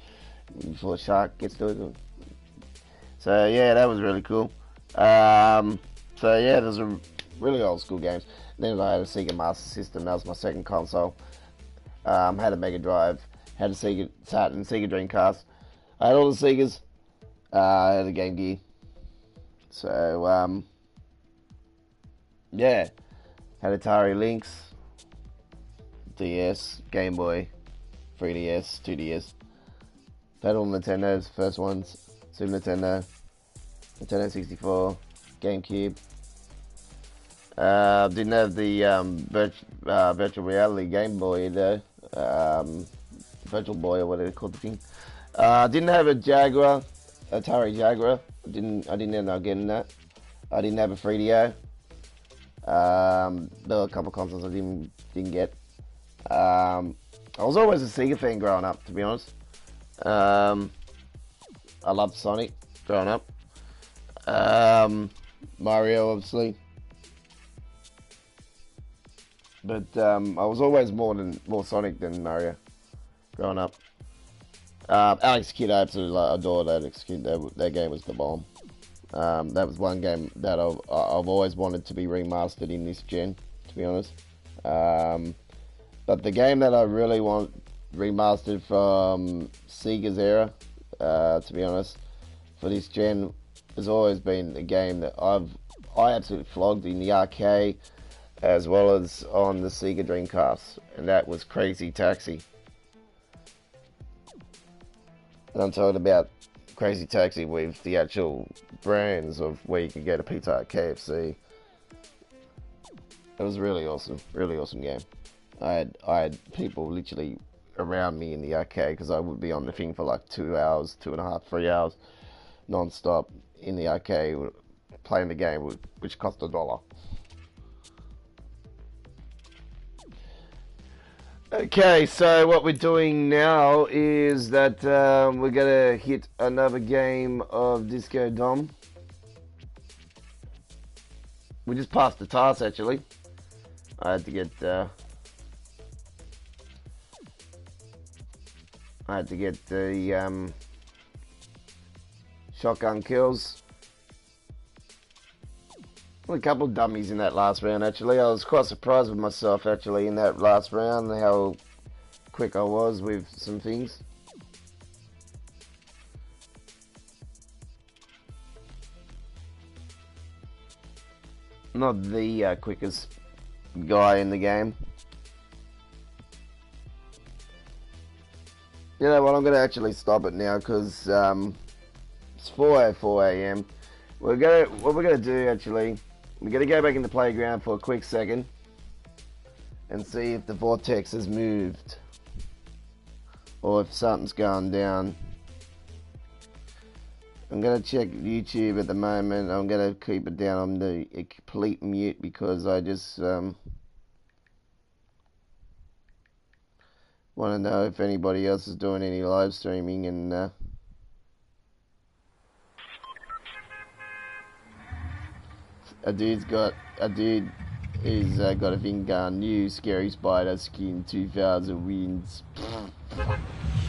before a shark gets to it. So yeah, that was really cool. So yeah, those are really old school games. Then I had a Sega Master System. That was my second console. Had a Mega Drive. Had a Sega Saturn, Sega Dreamcast. I had all the Segas. I had a Game Gear. So yeah, had Atari Lynx, DS, Game Boy, 3DS, 2DS. Had all Nintendo's first ones. Super Nintendo, Nintendo 64, GameCube. Didn't have the virtual reality Game Boy though. Virtual Boy or whatever they called the thing. Didn't have a Jaguar, Atari Jaguar. I didn't end up getting that. I didn't have a 3DO. There were a couple of consoles I didn't get. I was always a Sega fan growing up, to be honest. I loved Sonic growing up. Mario, obviously. But I was always more Sonic than Mario growing up. Alex Kidd, I absolutely adored Alex Kidd. That game was the bomb. That was one game that I've always wanted to be remastered in this gen, to be honest. But the game that I really want remastered from Sega's era, to be honest, for this gen, has always been a game that I absolutely flogged in the arcade as well as on the Sega Dreamcast, and that was Crazy Taxi. And I'm talking about Crazy Taxi with the actual brands of where you could get a Pizza Hut, KFC. It was really awesome game. I had people literally around me in the arcade because I would be on the thing for like 2 hours, 2.5, 3 hours, non-stop in the arcade playing the game, which cost $1. Okay, so what we're doing now is that we're gonna hit another game of Disco Dom. We just passed the task actually. I had to get the shotgun kills. A couple of dummies in that last round actually. I was quite surprised with myself actually in that last round, how quick I was with some things. Not the quickest guy in the game. You know what, I'm going to actually stop it now because it's 4:04 AM. What we're going to do actually, we're going to go back in the playground for a quick second and see if the vortex has moved or if something's going down. I'm going to check YouTube at the moment. I'm going to keep it down on the complete mute because I just want to know if anybody else is doing any live streaming and a dude is got a thing going, new scary spider skin 2000 wins.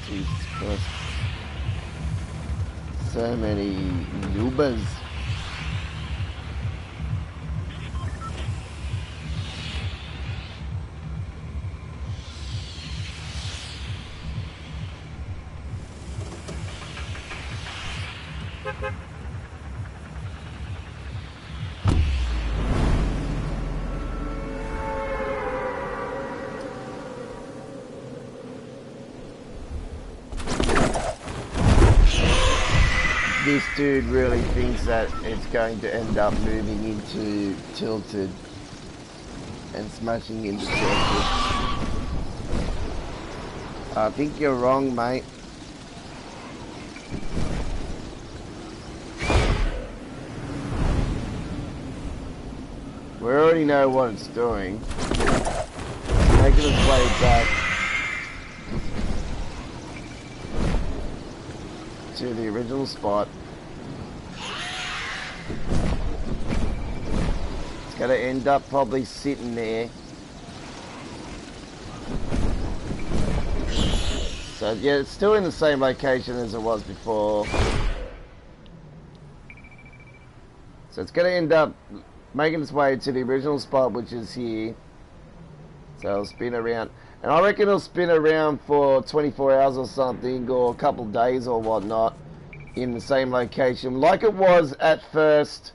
Jesus Christ. So many noobers. This dude really thinks that it's going to end up moving into Tilted and smashing into Tilted. I think you're wrong, mate. We already know what it's doing. Making its way back to the original spot. It's gonna end up probably sitting there. So yeah, it's still in the same location as it was before. So it's gonna end up making its way to the original spot, which is here. So it'll spin around. And I reckon it'll spin around for 24 hours or something, or a couple of days or whatnot, in the same location, like it was at first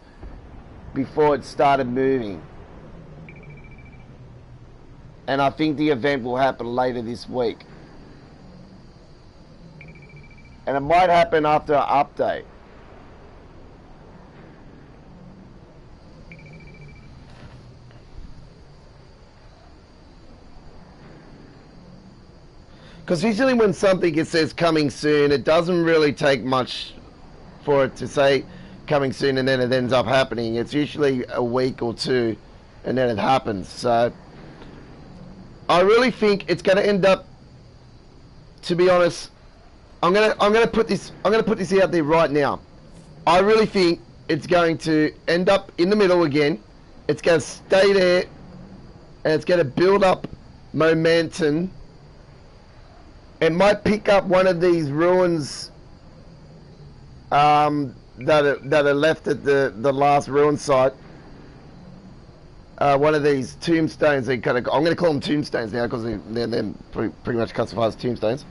before it started moving. And I think the event will happen later this week. And it might happen after an update. Because usually when something it says coming soon, it doesn't really take much for it to say coming soon and then it ends up happening. It's usually a week or two and then it happens. So I really think it's going to end up, to be honest, I'm gonna put this out there right now. I really think it's going to end up in the middle again. It's going to stay there, and it's going to build up momentum. It might pick up one of these ruins that are left at the last ruin site. One of these tombstones. I'm going to call them tombstones now because they're pretty much classified as tombstones.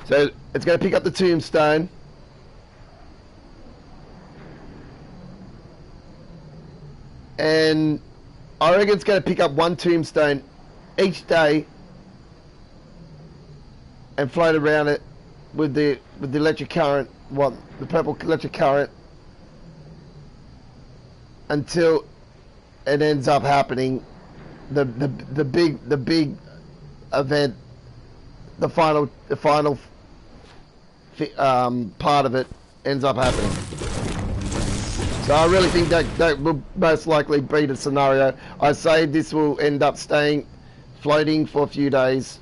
So it's going to pick up the tombstone. And I reckon it's going to pick up one tombstone each day and float around it with the electric current, the purple electric current, until it ends up happening. The big event, the final part of it ends up happening. So I really think that will most likely be the scenario. I say this will end up floating for a few days.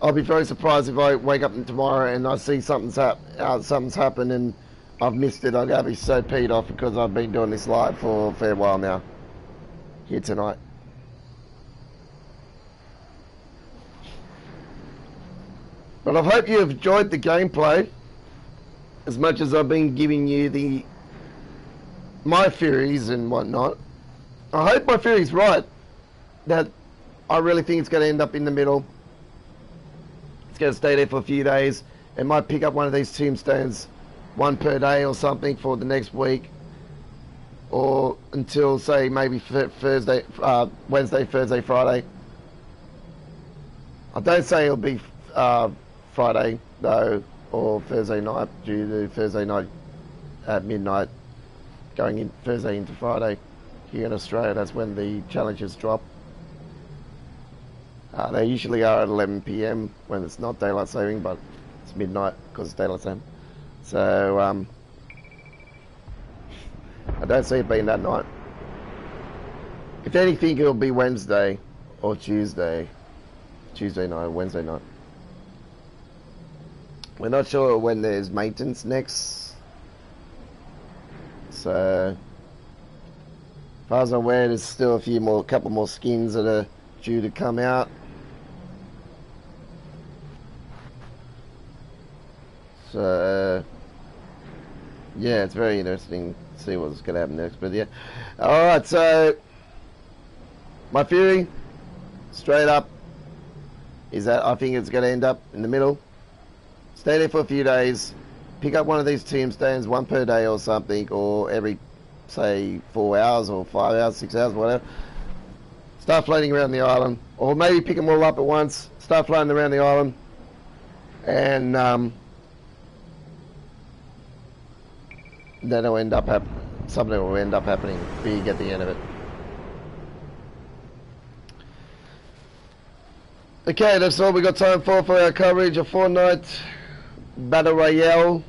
I'll be very surprised if I wake up tomorrow and I see something's happened and I've missed it. I'm going to be so peed off because I've been doing this live for a fair while now here tonight. But I hope you have enjoyed the gameplay as much as I've been giving you my theories and whatnot. I hope my theory's right, that I really think it's going to end up in the middle. It's going to stay there for a few days. It might pick up one of these tombstones, one per day or something for the next week, or until, say, maybe Wednesday, Thursday, Friday. I don't say it'll be Friday though, or Thursday night, due to Thursday night at midnight, going in Thursday into Friday. Here in Australia, that's when the challenges drop. They usually are at 11 PM when it's not daylight saving, but it's midnight because it's daylight saving. So I don't see it being that night. If anything, it'll be Wednesday or Tuesday night or Wednesday night. We're not sure when there's maintenance next. So, as far as I'm aware, there's still a couple more skins that are due to come out. So, yeah, it's very interesting to see what's going to happen next. But yeah, alright, so my theory, straight up, is that I think it's going to end up in the middle. Stay there for a few days, pick up one of these tombstones, one per day or something, or every, say, 4 hours or 5 hours, 6 hours, whatever. Start floating around the island, or maybe pick them all up at once, start floating around the island, and then it'll end up something will end up happening big at the end of it. Okay, that's all we got time for our coverage of Fortnite Battle Royale.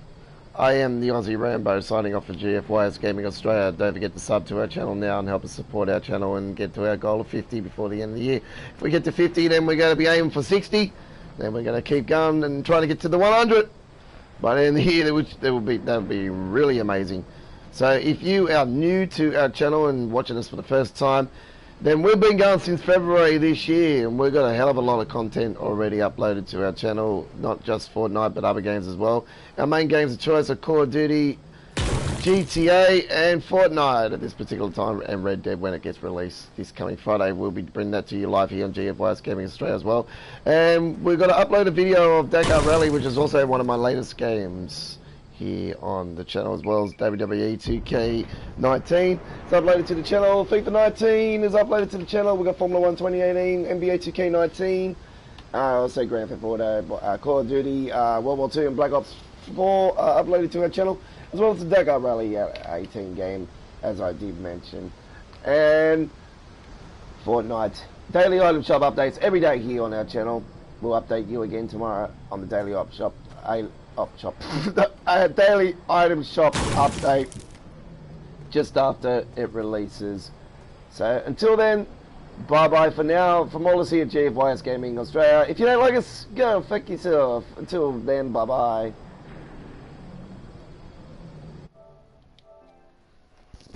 I am the Aussie Rambo signing off for GFYSGaming Australia. Don't forget to sub to our channel now and help us support our channel and get to our goal of 50 before the end of the year. If we get to 50, then we're going to be aiming for 60. Then we're going to keep going and try to get to the 100. By the end of the year, that would be really amazing. So if you are new to our channel and watching us for the first time, then we've been going since February this year, and we've got a hell of a lot of content already uploaded to our channel, not just Fortnite but other games as well. Our main games of choice are Call of Duty, GTA and Fortnite at this particular time, and Red Dead when it gets released this coming Friday. We'll be bringing that to you live here on GFYSGaming Australia as well. And we've got to upload a video of Dakar Rally, which is also one of my latest games here on the channel, as well as WWE 2K19 is uploaded to the channel. FIFA 19 is uploaded to the channel. We've got Formula 1 2018, NBA 2K19, also Grand Theft Auto, Call of Duty, World War II and Black Ops 4 uploaded to our channel, as well as the Dakar Rally 18 game, as I did mention. And Fortnite daily item shop updates every day here on our channel. We'll update you again tomorrow on the daily daily item shop update just after it releases. So until then, bye bye for now. From all of us here at GFYS Gaming Australia. If you don't like us, go fuck yourself. Until then, bye bye.